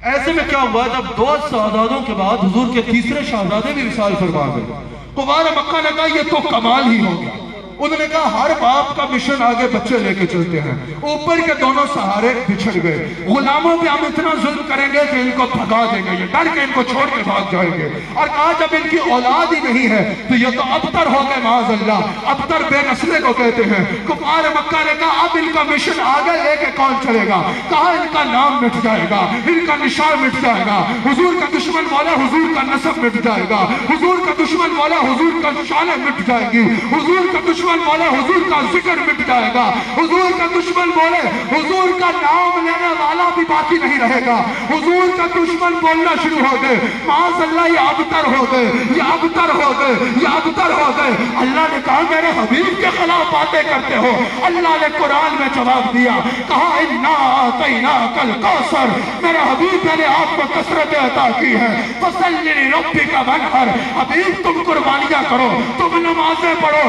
ایسے میں کیا ہوا, جب دو شہزادوں کے بعد حضور کے تیسرے شہزادے بھی وصال فرما گئے. کفار مکہ نے کہا یہ تو کمال ہی ہو گیا. انہوں نے کہا ہر باپ کا مشن آگے بچے لے کے چلتے ہیں. اوپر کے دونوں سہارے بچھڑ گئے, غلاموں پہ ہم اتنا ظلم کریں گے کہ ان کو بھگا دیں گے, یہ ڈر کے ان کو چھوڑ کے بھاگ جائیں گے. اور کہا جب ان کی اولاد ہی نہیں ہے تو یہ تو ابتر ہو گئے معاذ اللہ, ابتر بے نسلے کو کہتے ہیں. کفار مکہ نے کہا اب ان کا مشن آگے لے کے کون چلے گا. کہا ان کا نام مٹ جائے گا, ان کا نشان مٹ جائے گا. حضور کا دشمن بولا حضور کا نسب مٹ جائے گا, حضور کا دشمن بولا حضور کا شان مٹ جائے گی, حضور کا دشمن بولے حضور کا ذکر مٹ جائے گا, حضور کا دشمن بولے حضور کا نام لینے والا بھی باقی نہیں رہے گا. حضور کا دشمن بولنا شروع ہو گئے معاذ اللہ یہ ابتر ہو گئے, یہ ابتر ہو گئے, یہ ابتر ہو گئے. اللہ نے کہا میرے حبیب کے خلاف باتیں کرتے ہو. اللہ نے قرآن میں جواب دیا, کہا انا اعطیناک الکوثر, میرے حبیب میں نے آپ کو کثرت عطا کی ہے. فصلی لربک وانحر, حبیب تم قربانیاں کرو, تم نمازیں پڑھو,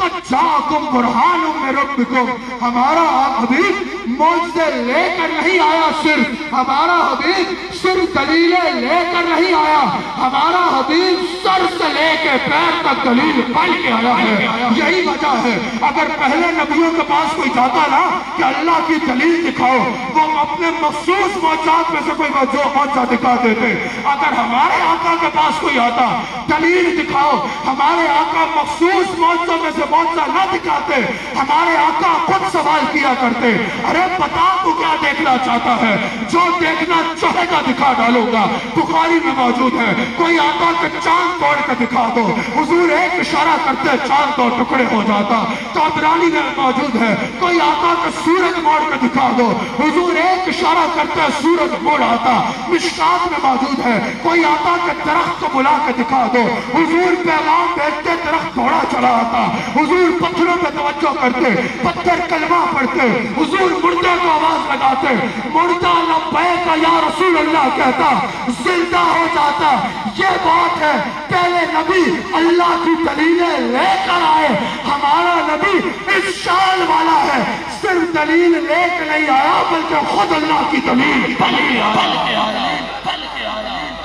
قد جاءکم برہان من ربکم، ہمارا حبیب معجزے لے کر نہیں آیا، صرف ہمارا حبیب صرف دلیلیں لے کر نہیں آیا، ہمارا حبیب سر سے لے کے پیر تک دلیل بن کے آیا ہے۔ یہی وجہ ہے اگر پہلے نبیوں کے پاس کوئی جاتا نا کہ اللہ کی دلیل دکھاؤ، وہ اپنے مخصوص معجزات میں سے کوئی معجزہ دکھا دیتے۔ اگر ہمارے آقا کے پاس کوئی آتا دلیل دکھاؤ، ہمارے آقا مخصوص معجزوں میں سے معجزہ نہ دکھاتے، ہمارے آقا خود سوال کیا کرتے، ارے بتا تو کیا دیکھنا چاہتا ہے، جو دیکھنا چاہے گا دکھا ڈالوں گا۔ بخاری میں موجود ہے، کوئی آقا کہ چاند توڑ کے دکھا دو، حضور ایک اشارہ کرتے چاند دو ٹکڑے ہو جاتا۔ طبرانی میں موجود ہے، کوئی آقا کہ سورج موڑ کے دکھا دو، حضور ایک اشارہ کرتے سورج موڑ آتا۔ مشکات میں موجود ہے، کوئی آقا کہ درخت کو بلا کے دکھا دو، حضور پیغام بھیجتے درخت گھوڑا چلا آتا، حضور پتھروں پہ توجہ کرتے، پتھر کلمہ پڑھتے، حضور مردے کو آواز لگاتے، مردہ لبیک یا رسول اللہ کہتا، زندہ ہو جاتا۔ یہ بات ہے پہلے نبی اللہ کی دلیلیں لے کر آئے، ہمارا نبی اس شان والا ہے، صرف دلیل لے کے نہیں آیا بلکہ خود اللہ کی دلیل بن کے آیا۔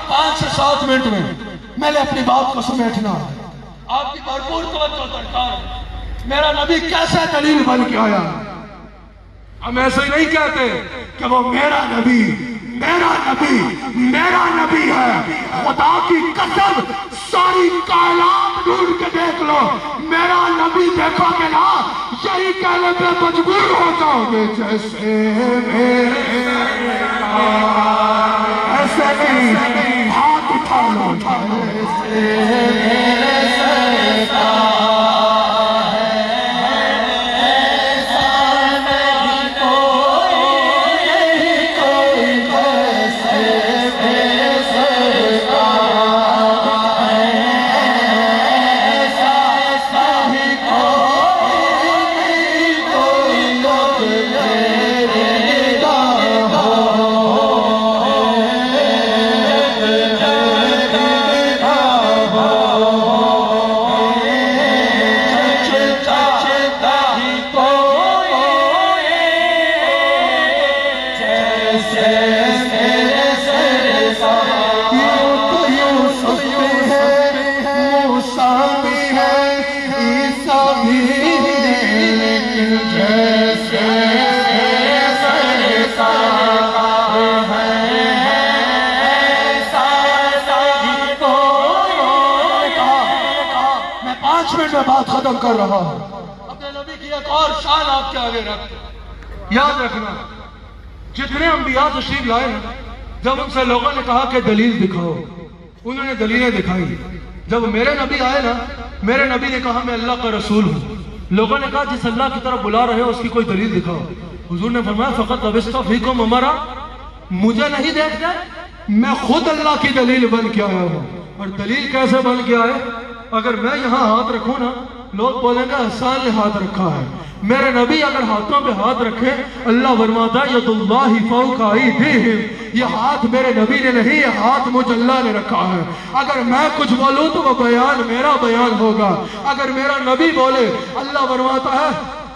5 سے 7 منٹ میں نے اپنی بات کو سمیٹنا ہے، آپ کی بھرپور توجہ درکار ہے۔ میرا نبی کیسے دلیل بن کے آیا؟ ہم ایسے ہی نہیں کہتے کہ وہ میرا نبی ہے۔ خدا کی قسم ساری کائنات ڈھونڈ کے دیکھ لو، میرا نبی دیکھو گے نا، یہی کہنے پہ مجبور ہو جاؤ گے، جیسے ایسے نہیں، ہاتھ اٹھا لو، بات ختم کر رہا ہوں۔ اپنے نبی کی ایک اور شان آپ کے آگے رکھ، یاد رکھنا جتنے انبیاء تشریف لائے ہیں، جب ان سے لوگوں نے کہا کہ دلیل دکھاؤ، انہوں نے دلیلیں دکھائی۔ جب میرے نبی آئے نا، میرے نبی نے کہا میں اللہ کا رسول ہوں۔ لوگوں نے کہا جس اللہ کی طرف بلا رہے ہو اس کی کوئی دلیل دکھاؤ۔ حضور نے فرمایا فقط لبثت فیکم عمرا، مجھے نہیں دیکھتے، میں خود اللہ کی دلیل بن کے آیا ہوں۔ اور دلیل کیسے بن کے آئے؟ اگر میں یہاں ہاتھ رکھوں نا، لوگ بولیں گے حسان نے ہاتھ رکھا ہے۔ میرے نبی اگر ہاتھوں پہ ہاتھ رکھے، اللہ فرماتا ہے ید اللہ فوق ایدیہم، یہ ہاتھ میرے نبی نے نہیں، یہ ہاتھ مجھ اللہ نے رکھا ہے۔ اگر میں کچھ بولوں تو وہ بیان میرا بیان ہوگا، اگر میرا نبی بولے اللہ فرماتا ہے،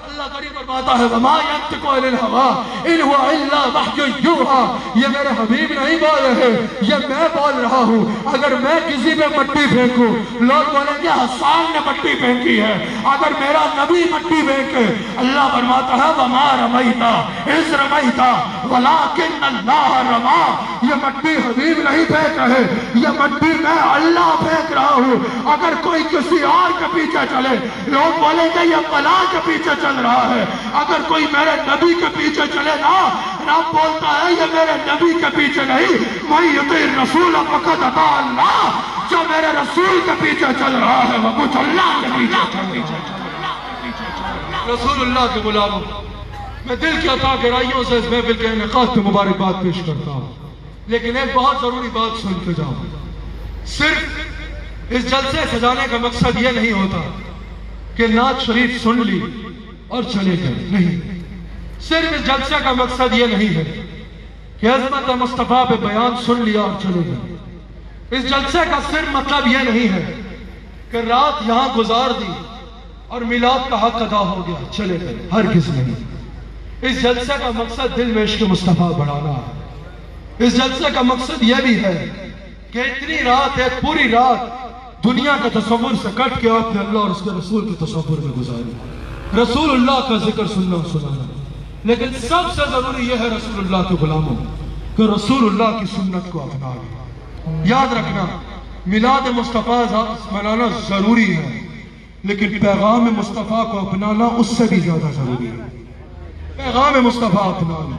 اللہ کریم فرماتا ہے وما ينطق عن الهوى ان هو الا وحی یوحی، یہ میرے حبیب نہیں بول رہے، یہ میں بول رہا ہوں۔ اگر میں کسی پہ مٹی پھینکوں، لوگ بولیں گے حسان نے مٹی پھینکی ہے، اگر میرا نبی مٹی پھینکے، اللہ فرماتا ہے وما رمیت اذ رمیت ولکن اللہ رمی، یہ مٹی حبیب نہیں پھینک رہے، یہ مٹی میں اللہ پھینک رہا ہوں۔ اگر کوئی کسی اور کے پیچھے چلے، لوگ بولیں گے یہ فلاں کے پیچھے چل رہا ہے، اگر کوئی میرے نبی کے پیچھے چلے نا، رب بولتا ہے یہ میرے نبی کے پیچھے نہیں، میں یطیع الرسول فقد اطاع اللہ، جو میرے رسول کے پیچھے چل رہا ہے وہ کچھ اللہ کے پیچھے چل رہا ہے۔ رسول اللہ کے غلاموں، میں دل کی عطا گرائیوں سے اس محفل کے انعقاد کی مبارکباد پیش کرتا ہوں، لیکن ایک بہت ضروری بات سن کے جاؤ۔ صرف اس جلسے سجانے کا مقصد یہ نہیں ہوتا کہ نعت شریف سن لی اور چلے گئے، نہیں، صرف اس جلسے کا مقصد یہ نہیں ہے کہ عظمت مصطفیٰ پہ بیان سن لیا اور چلے گئے۔ اس جلسے کا صرف مطلب یہ نہیں ہے کہ رات یہاں گزار دی اور میلاد کا حق ادا ہو گیا چلے گئے، ہرگز نہیں۔ اس جلسے کا مقصد دل میں عشق مصطفیٰ بڑھانا ہے۔ اس جلسے کا مقصد یہ بھی ہے کہ اتنی رات، ایک پوری رات دنیا کے تصور سے کٹ کے آپ نے اللہ اور اس کے رسول کے تصور میں گزاری، رسول اللہ کا ذکر سننا سنانا۔ لیکن سب سے ضروری یہ ہے رسول اللہ کے غلاموں کہ رسول اللہ کی سنت کو اپنا۔ یاد رکھنا، میلاد مصطفیٰ منانا ضروری ہے، لیکن پیغام مصطفیٰ کو اپنانا اس سے بھی زیادہ ضروری ہے۔ پیغام مصطفیٰ اپنانا۔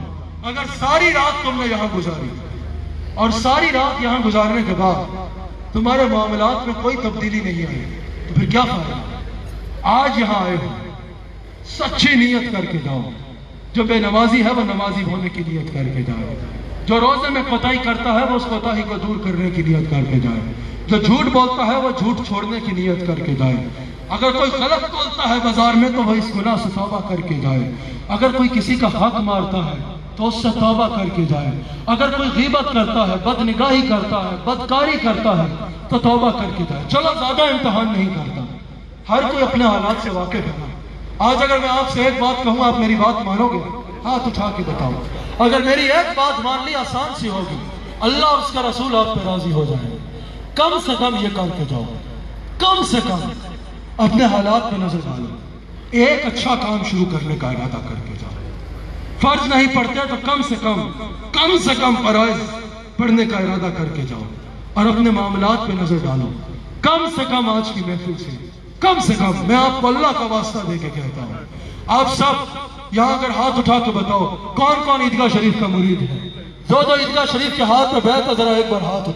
اگر ساری رات تم نے یہاں گزاری اور ساری رات یہاں گزارنے کے بعد تمہارے معاملات میں کوئی تبدیلی نہیں آئی تو پھر کیا فائدہ؟ آج یہاں آئے ہو، سچی نیت کر کے جاؤ۔ جو بے نمازی ہے وہ نمازی ہونے کی نیت کر کے جائے، جو روزے میں کوتاہی کرتا ہے وہ اس کوتاہی کو دور کرنے کی نیت کر کے جائے، جو جھوٹ بولتا ہے وہ جھوٹ چھوڑنے کی نیت کر کے جائے۔ اگر کوئی غلط بولتا ہے بازار میں تو وہ اس گناہ سے توبہ کر کے جائے۔ اگر کوئی کسی کا حق مارتا ہے تو اس سے توبہ کر کے جائے۔ اگر کوئی غیبت کرتا ہے، بد نگاہی کرتا ہے، بدکاری کرتا ہے تو توبہ کر کے جائے۔ چلو زیادہ امتحان نہیں کرتا، ہر کوئی اپنے حالات سے واقف ہے۔ آج اگر میں آپ سے ایک بات کہوں، آپ میری بات مانو گے؟ ہاتھ اٹھا کے بتاؤ۔ اگر میری ایک بات مان لی آسان سی ہوگی، اللہ اور اس کا رسول آپ پہ راضی ہو جائے۔ کم سے کم یہ کر کے جاؤ، کم سے کم اپنے حالات پہ نظر ڈالو، ایک اچھا کام شروع کرنے کا ارادہ کر کے جاؤ۔ فرض نہیں پڑھتے تو کم سے کم فرائض پڑھنے کا ارادہ کر کے جاؤ اور اپنے معاملات پہ نظر ڈالو۔ کم سے کم آج کی محفل سے، کم سے کم میں آپ کو اللہ کا واسطہ دے کے کہتا ہوں، آپ سب یہاں اگر ہاتھ اٹھا کے بتاؤ کون کون عیدگاہ شریف کا مرید ہے؟ جو عیدگاہ شریف کے ہاتھ میں بیٹھا ذرا ایک بار ہاتھ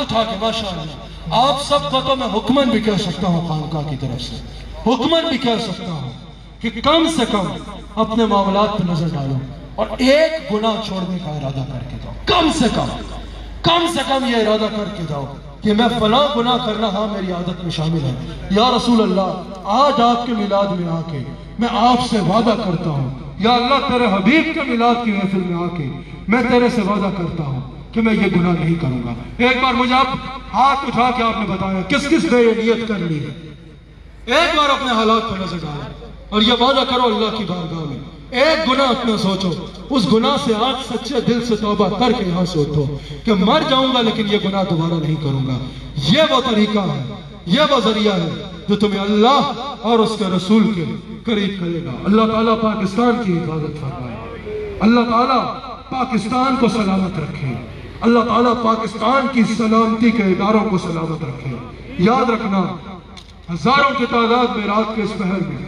اٹھا کے ماشاءاللہ۔ آپ سب کو تو میں حکمن بھی کہہ سکتا ہوں، خانقاہ کی طرف سے حکمن بھی کہہ سکتا ہوں کہ کم سے کم اپنے معاملات پہ نظر ڈالو اور ایک گناہ چھوڑنے کا ارادہ کر کے جاؤ۔ کم سے کم یہ ارادہ کر کے جاؤ کہ میں فلاں گناہ کرنا ہاں میری عادت میں شامل ہے۔ یا رسول اللہ، آج آپ کے میلاد میں آ کے میں آپ سے وعدہ کرتا ہوں، یا اللہ تیرے حبیب کے میلاد کی محفل میں آ کے میں تیرے سے وعدہ کرتا ہوں کہ میں یہ گناہ نہیں کروں گا۔ ایک بار مجھے آپ ہاتھ اٹھا کے آپ نے بتایا کس کس نے یہ نیت کر لی ہے؟ ایک بار اپنے حالات پر نظر ڈالو اور یہ وعدہ کرو اللہ کی بارگاہ میں، ایک گناہ اپنا سوچو، اس گناہ سے آج سچے دل سے توبہ کر کے یہاں سے اٹھو کہ مر جاؤں گا لیکن یہ گناہ دوبارہ نہیں کروں گا۔ یہ وہ طریقہ ہے، یہ وہ ذریعہ ہے جو تمہیں اللہ اور اس کے رسول کے قریب کرے گا۔ اللہ تعالیٰ پاکستان کی حفاظت فرمائے، اللہ تعالیٰ پاکستان کو سلامت رکھے، اللہ تعالیٰ پاکستان کی سلامتی کے اداروں کو سلامت رکھے۔ یاد رکھنا، ہزاروں کی تعداد میں رات کے اس پہر میں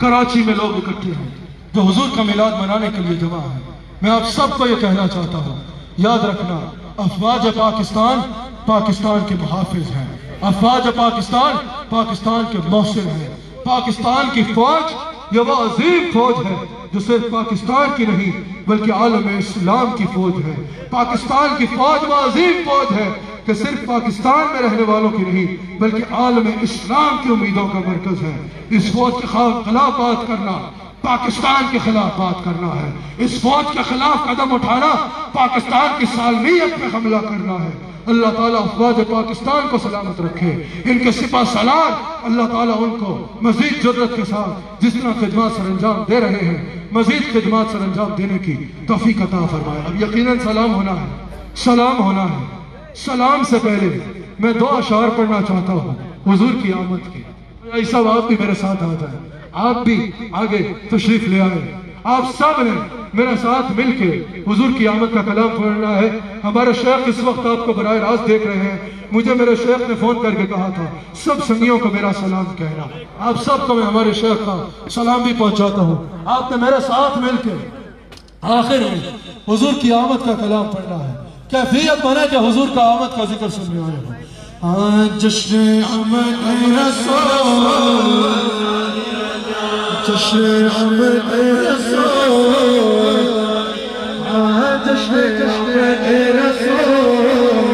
کراچی میں لوگ اکٹھے ہیں جو حضور کا میلاد منانے کے لیے جمع ہے۔ میں آپ سب کو یہ کہنا چاہتا ہوں، یاد رکھنا، افواج پاکستان پاکستان کے محافظ ہیں، افواج پاکستان پاکستان کے محسن ہیں۔ پاکستان کی فوج یہ وہ عظیم فوج ہے جو صرف پاکستان کی نہیں بلکہ عالم اسلام کی فوج ہے۔ پاکستان کی فوج وہ عظیم فوج ہے کہ صرف پاکستان میں رہنے والوں کی نہیں بلکہ عالم اسلام کی امیدوں کا مرکز ہے۔ اس فوج کے خلاف بات کرنا پاکستان کے خلاف بات کرنا ہے، اس فوج کے خلاف قدم اٹھانا پاکستان کی سالمیت پہ حملہ کرنا ہے۔ اللہ تعالیٰ افواج پاکستان کو سلامت رکھے، ان کے سپہ سالار اللہ تعالیٰ ان کو مزید جرأت کے ساتھ جس طرح خدمات سر انجام دے رہے ہیں مزید خدمات سر انجام دینے کی توفیق عطا فرمائے۔ اب یقیناً سلام ہونا ہے۔ سلام سے پہلے میں 2 اشعار پڑھنا چاہتا ہوں حضور کی آمد کے۔ ایسا آپ بھی میرے ساتھ آ جائیں، آپ بھی آگے تشریف لے آئے، آپ سب نے میرے ساتھ مل کے حضور کی آمد کا کلام پڑھنا ہے۔ ہمارے شیخ اس وقت آپ کو براہ راست دیکھ رہے ہیں، مجھے میرے شیخ نے فون کر کے کہا تھا سب سنگیوں کو میرا سلام کہنا۔ آپ سب کو میں ہمارے شیخ کا سلام بھی پہنچاتا ہوں۔ آپ نے میرے ساتھ مل کے آخر میں حضور کی آمد کا کلام پڑھنا ہے۔ کیفیت بنے کہ حضور کا آمد کا ذکر سننے والے ہوں۔ آج جشن آمد رسول، جشن آمد رسول، آج جشن آمد رسول،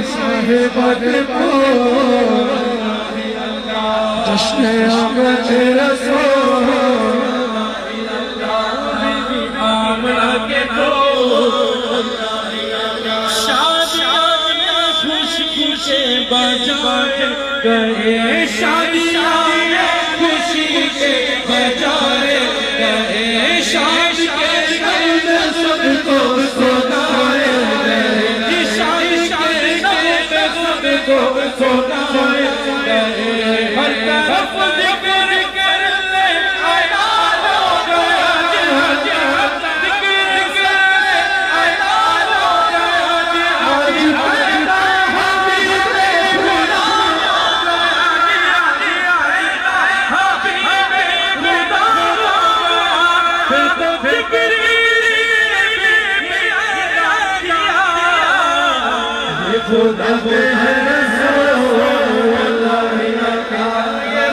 صاحب پور، جشن آمد رسول، آمد کے بجائے گئے شادیاں خوشی کے بجائے گئے شاد کے غم سب کو سنائے گئے شاد کے غم کو سنائے گئے ہر طرف ذکر کر لے اعلان ہو گیا جہاد ذکر کر لے اعلان ہو گیا جہاد حبیب خدا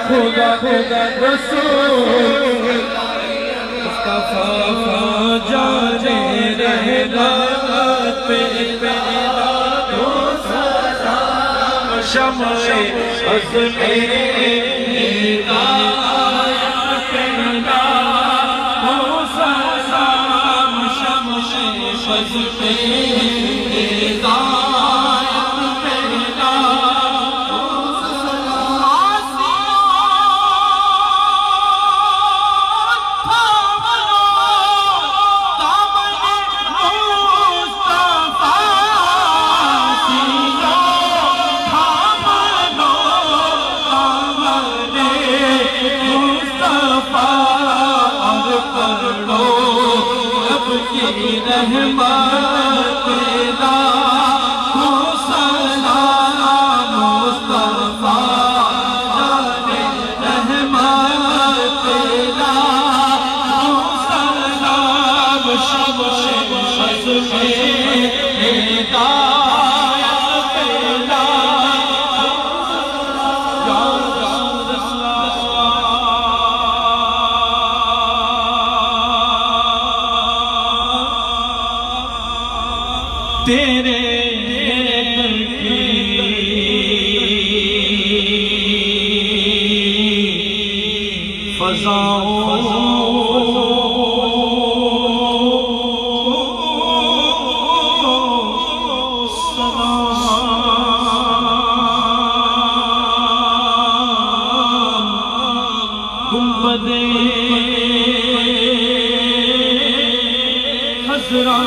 خدا خدا رسول مصطفیٰ جانے رہنا پہ تو سلام شمع عزم ہدایت پیدا تو سلام شمع عزم ہدایت رحمت پیدا ہو سلام مصطفیٰ رحمت پیدا ہو سلام شمع عزم ہدایت پیدا تیرے در کی فضاؤں گنبد خضرا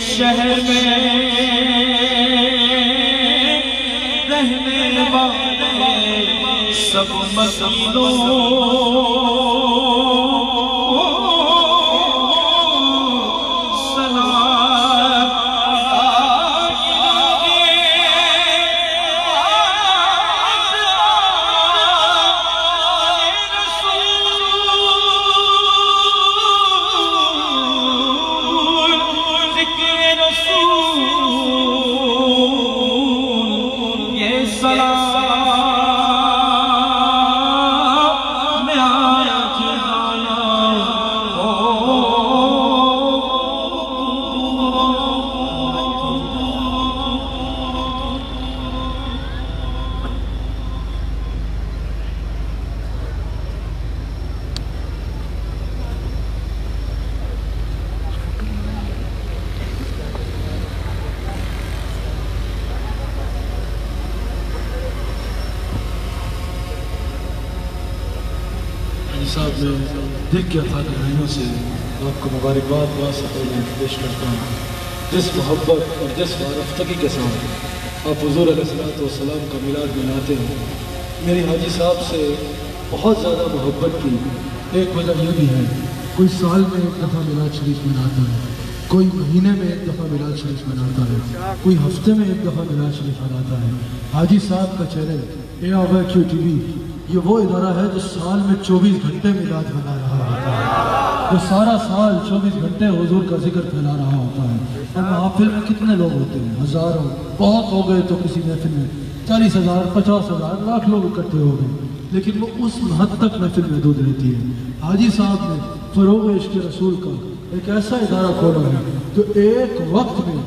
شہر میں رہنے والے سب مسیحوں سلام میں آیا دل کے اتھا گہرائیوں سے آپ کو مبارکباد واسطے پیش کرتا ہوں، جس محبت اور جس وارفتگی کے ساتھ آپ حضور علیہ السلام کا میلاد مناتے ہیں۔ میری حاجی صاحب سے بہت زیادہ محبت کی ایک وجہ یہ بھی ہے، کوئی سال میں ایک دفعہ میلاد شریف مناتا ہے، کوئی مہینے میں ایک دفعہ میلاد شریف مناتا ہے، کوئی ہفتے میں ایک دفعہ میلاد شریف مناتا ہے۔ حاجی صاحب کا چینل AOQ TV یہ وہ ادارہ ہے جو سال میں 24 گھنٹے میلاد منا رہا ہوتا ہے، جو سارا سال 24 گھنٹے حضور کا ذکر پھیلا رہا ہوتا ہے۔ اور محفل میں کتنے لوگ ہوتے ہیں؟ ہزاروں، بہت ہو گئے تو کسی محفل میں 40,000 50,000 لاکھ لوگ اکٹھے ہو گئے، لیکن وہ اس حد تک محفل محدود رہتی ہے۔ حاجی صاحب نے فروغ عشق رسول کا ایک ایسا ادارہ کھولا ہے جو ایک وقت میں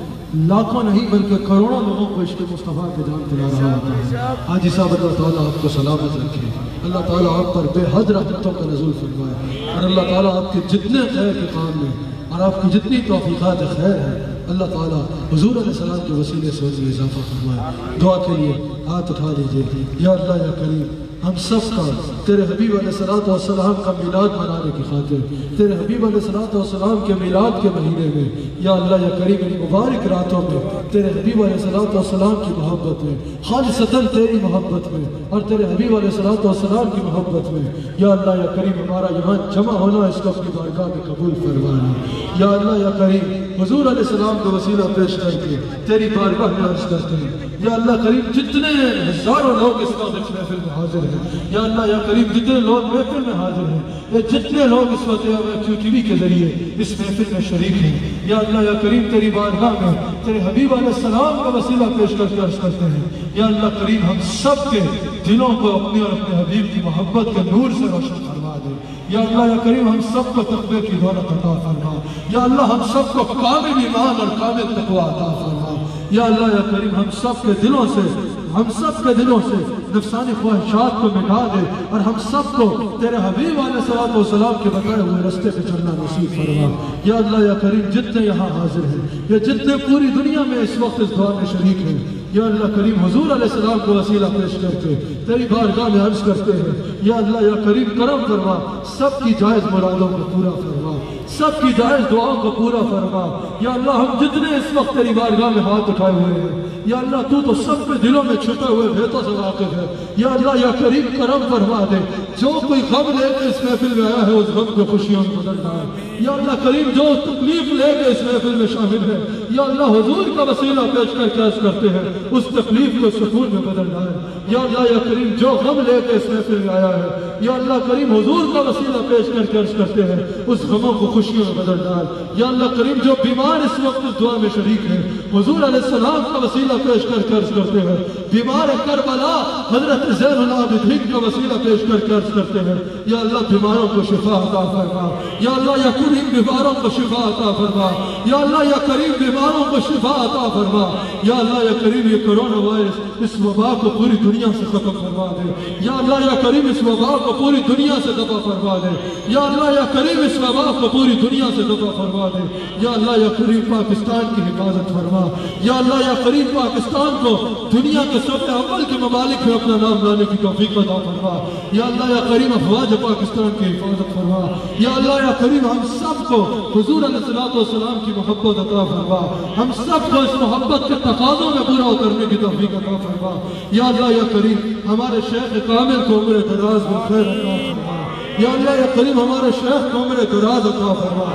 لاکھوں نہیں بلکہ کروڑوں لوگوں کو عشق مصطفیٰ کے جان دلا رہا ہوتا ہے۔ حاجی صاحب اللہ تعالیٰ آپ کو سلامت رکھے، اللہ تعالیٰ آپ پر بے حد رحمتوں کا نزول فرمائے، اور اللہ تعالیٰ آپ کے جتنے خیر کے کام میں اور آپ کی جتنی توفیقات خیر ہے اللہ تعالیٰ حضور علیہ السلام کے وسیلے سے ان میں اضافہ فرمائے۔ دعا کے لیے ہاتھ اٹھا دیجیے۔ یا اللہ یا کریم، ہم سب کا تیرے حبیب علیہ السلام کا میلاد منانے کی خاطر، تیرے حبیب علیہ السلام کے میلاد کے مہینے میں، یا اللہ یا کریم ان مبارک راتوں میں تیرے حبیب علیہ السلام کی محبت میں، خالصتاً تیری محبت میں اور تیرے حبیب علیہ السلام کی محبت میں، یا اللہ یا کریم ہمارا یہاں جمع ہونا اس کو اپنی بارگاہ میں قبول فرمانا۔ یا اللہ یا کریم حضور علیہ السلام کا وسیلہ پیش کر کے تیری بارگاہ میں عرض کرتے ہیں، یا اللہ کریم جتنے ہزاروں لوگ اس وقت اس محفل میں حاضر ہیں، یا اللہ یا کریم جتنے لوگ محفل میں حاضر ہیں، یا جتنے لوگ اس وقت AOQ TV کے ذریعے اس محفل میں شریک ہیں، یا اللہ یا کریم تیری بارگاہ میں تیرے حبیب علیہ السلام کا وسیلہ پیش کر کے عرض کرتے ہیں، یا اللہ کریم ہم سب کے دلوں کو اپنے اور اپنے حبیب کی محبت کے نور سے روشن فرما دے۔ یا اللہ یا کریم ہم سب کو تقوی کی دولت عطا فرما، یا اللہ ہم سب کو کامل ایمان اور کامل تقوی عطا فرما۔ یا اللہ یا کریم ہم سب کے دلوں سے نفسانی خواہشات کو مٹا دے اور ہم سب کو تیرے حبیب علیہ السلام کے بتائے ہوئے رستے پہ چلنا نصیب فرما۔ یا اللہ یا کریم جتنے یہاں حاضر ہیں یا جتنے پوری دنیا میں اس وقت اس دعا میں شریک ہیں، یا اللہ کریم حضور علیہ السلام کو وسیلہ پیش کر کے تیری بارگاہ میں عرض کرتے ہیں، یا اللہ یا کریم کرم فرما، سب کی جائز مرادوں کو پورا فرما، سب کی جائز دعاؤں کو پورا فرما۔ یا اللہ ہم جتنے اس وقت تیری بارگاہ میں ہاتھ اٹھائے ہوئے ہیں، یا اللہ تو سب کے دلوں میں چھپے ہوئے بھیتوں سے واقف ہے، یا اللہ یا کریم کرم فرما دے، جو کوئی غم لے کے اس محفل میں آیا ہے اس غم کو خوشیوں میں بدل ڈال۔ یا اللہ کریم جو تکلیف لے کے اس محفل میں شامل ہے، یا اللہ حضور کا وسیلہ پیش کر کے عرض کرتے ہیں اس تکلیف کو سکون میں بدل ڈال۔ یا اللہ یا کریم جو غم لے کے اس محفل میں آیا ہے، یا اللہ کریم حضور کا وسیلہ پیش کر کے عرض کرتے ہیں اس غموں کو خوشیوں میں بدل ڈال۔ یا اللہ کریم جو بیمار اس وقت اس دعا میں شریک ہیں، حضور علیہ السلام کا وسیلہ پیش کر کے عرض کرتے ہیں، بیمار کربلا حضرت زین العابدین کا وسیلہ پیش کر کے عرض کرتے ہیں، یا اللہ بیماروں کو شفا عطا فرما، یا اللہ یا کریم بیماروں کو شفا عطا فرما، یا اللہ یا کریم بیماروں کو شفا عطا فرما۔ یا اللہ یا کریم یہ کرونا وائرس اس وبا کو پوری دنیا سے ختم فرما دے، یا اللہ یا کریم اس وبا کو پوری دنیا سے دفع فرما دے، یا اللہ یا کریم اس وبا کو پوری دنیا سے دفع فرما دے، یا اللہ یا کریم پاکستان کی حفاظت فرما، یا اللہ یا کریم پاکستان کو دنیا کے سب اول کے ممالک میں اپنا نام لانے کی توفیق عطا فرما، یا اللہ یا کریم افواج پاکستان کی حفاظت فرما، یا اللہ یا کریم ہم سب کو حضور علیہ السلام کی محبت عطا فرما، ہم سب کو اس محبت کے تقاضوں میں پورا اترنے کی توفیق عطا فرما۔ یا اللہ یا کریم ہمارے شیخ کامل کو عمر دراز میں خیر عطا فرما، یا اللہ یا کریم ہمارے شیخ کو عمر دراز عطا فرما،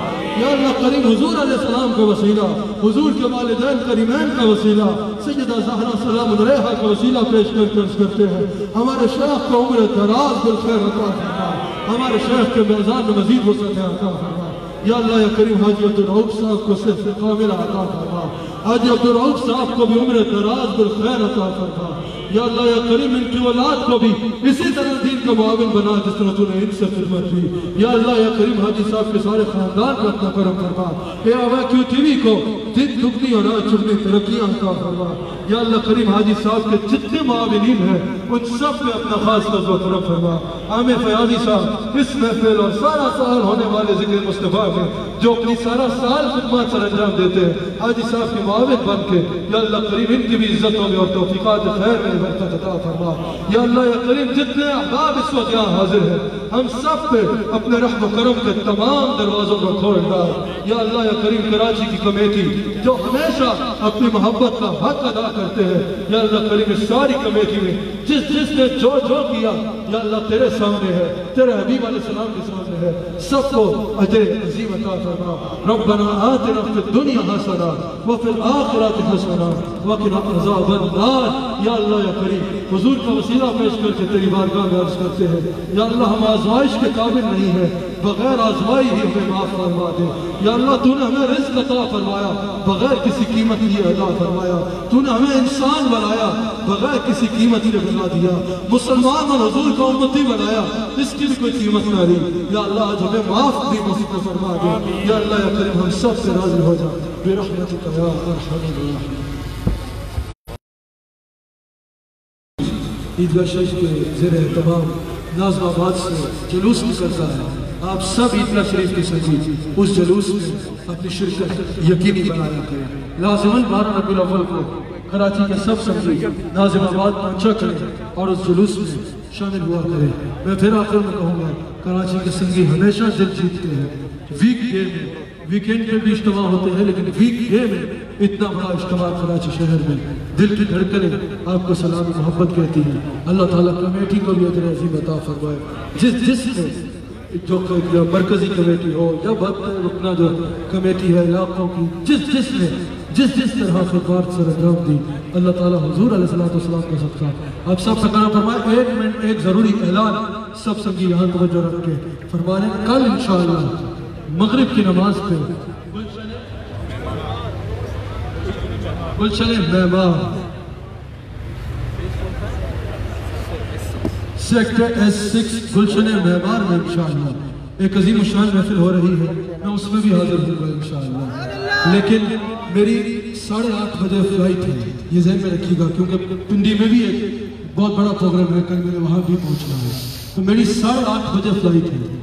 یا اللہ کریم حضور علیہ السلام کا وسیلہ، حضور کے والدین کریمین کا وسیلہ، سیدہ زہرا سلام علیہا کا وسیلہ پیش کر کے عرض کرتے ہیں ہمارے شیخ کو عمر دراز بالخیر عطا فرما، ہمارے شیخ کے میزان میں مزید وسعت عطا فرما۔ یا اللہ یا کریم حاجی عبدالرؤف صاحب کو صحت کاملہ عطا فرما، حاجی عبدالرؤف صاحب کو بھی عمر دراز بالخیر عطا فرما۔ یا اللہ یا کریم ان کی اولاد کو بھی اسی طرح دین کا معاون بنا جس طرح تو نے ان سے خدمت کی۔ یا اللہ یا کریم حاجی صاحب کے سارے خاندان کو اپنا کرم فرما، AOQ TV کو دن دگنی اور رات چگنی ترقیاں عطا فرما۔ یا اللہ کریم حاجی صاحب کے جتنے معاونین ہیں ان سب پہ اپنا خاص فضل و کرم فرما۔ عامر فیاضی صاحب اس محفل اور سارا سال ہونے والے ذکر مصطفیٰ میں جو اپنی سارا سال خدمات سر انجام دیتے ہیں، حاجی صاحب کے معاون بن کے یا اللہ کریم ان کی بھی عزتوں میں اور توفیقات خیر میں برکت عطا فرما۔ یا اللہ یا کریم جتنے احباب اس وقت یہاں حاضر ہیں ہم سب پہ اپنے رحم و کرم کے تمام دروازوں کو کھول ڈال۔ یا اللہ یا کریم کراچی کی کمیٹی جو ہمیشہ اپنی محبت کا حق ادا کرتے ہیں، یا اللہ کریم اس ساری کمیٹی میں جس نے جو کیا یا اللہ تیرے سامنے ہے، تیرے حبیب علیہ السلام کے سامنے ہے، سب کو اجر عظیم عطا فرما۔ ربنا آتنا فی الدنیا حسنہ وفی الآخرۃ حسنہ وقنا عذاب النار۔ یا اللہ یا کریم حضور کا وسیلہ پیش کر کے تیری بارگاہ میں عرض کرتے ہیں، یا اللہ ہم آزمائش کے قابل نہیں ہیں، بغیر آزمائی ہی ہمیں معاف فرما دے۔ یا اللہ تو نے ہمیں رزق عطا فرمایا، بغیر کسی قیمت لیے عطا فرمایا۔ تو نے ہمیں انسان بنایا، بغیر کسی قیمت لیے بنا دیا۔ مسلمان اور حضور کا امتی بنایا، اس کی بھی کوئی قیمت نہ رہی۔ یا اللہ آج ہمیں معاف بھی نصیب فرما دے۔ یا اللہ یا کریم ہم سب سے راضی ہو جا برحمتک یا ارحم الراحمین۔ عیدگاہ شریف کے زیر اہتمام نازم آباد سے جلوس نکلتا ہے، آپ سب عیدگاہ شریف کی سجی اس جلوس میں اپنی شرکت یقینی بنایا کریں۔ لازماً 12 ربیع الاول کو کراچی کے سب سنگی نازم آباد پہنچا کریں اور اس جلوس میں شامل ہوا کریں۔ میں پھر آخر میں کہوں گا کراچی کے سنگی ہمیشہ دل جیتتے ہیں۔ ویک ڈے میں ویکینڈ پہ بھی اجتماع ہوتے ہیں، لیکن ویک ڈے میں اتنا بڑا اجتماع کراچی شہر میں دل کی دھڑکنیں آپ کو سلام محبت کہتی ہیں۔ اللہ تعالیٰ کمیٹی کو بھی اجر عظیم عطا فرمائے۔ جس نے جو مرکزی کمیٹی ہو یا اپنا جو کمیٹی ہے علاقوں کی، جس طرح خدمات سر انجام دی، اللہ تعالیٰ حضور علیہ السلام کا صدقہ آپ سب سے کرم فرمائے۔ ایک منٹ ایک ضروری اعلان سب سنگی یہاں توجہ رکھ کے فرمانے، کل انشاءاللہ مغرب کی نماز پہ گلشن معمار سیکٹر S6 گلشن معمار میں انشاءاللہ ایک عظیم الشان محفل ہو رہی ہے، میں اس میں بھی حاضر ہوں گا انشاءاللہ۔ لیکن میری 8:30 بجے فلائٹ ہے، یہ ذہن میں رکھیے گا، کیونکہ پنڈی میں بھی ایک بہت بڑا پروگرام ہے، کل میں وہاں بھی پہنچنا ہے، تو میری 8:30 بجے فلائٹ ہے۔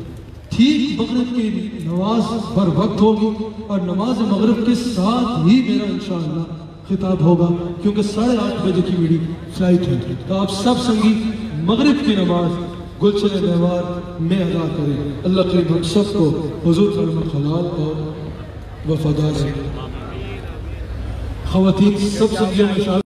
ٹھیک مغرب کی نماز پر وقت ہوگی اور نماز مغرب کے ساتھ ہی میرا انشاءاللہ خطاب ہوگا، کیونکہ 8:30 بجے کی میری فلائٹ ہے۔ تو آپ سب سنگی مغرب کی نماز گلشن معمار میں ادا کریں۔ اللہ کریم ہم سب کو حضور کرم خلال اور وفادار سے خواتین سب سنگیوں میں شامل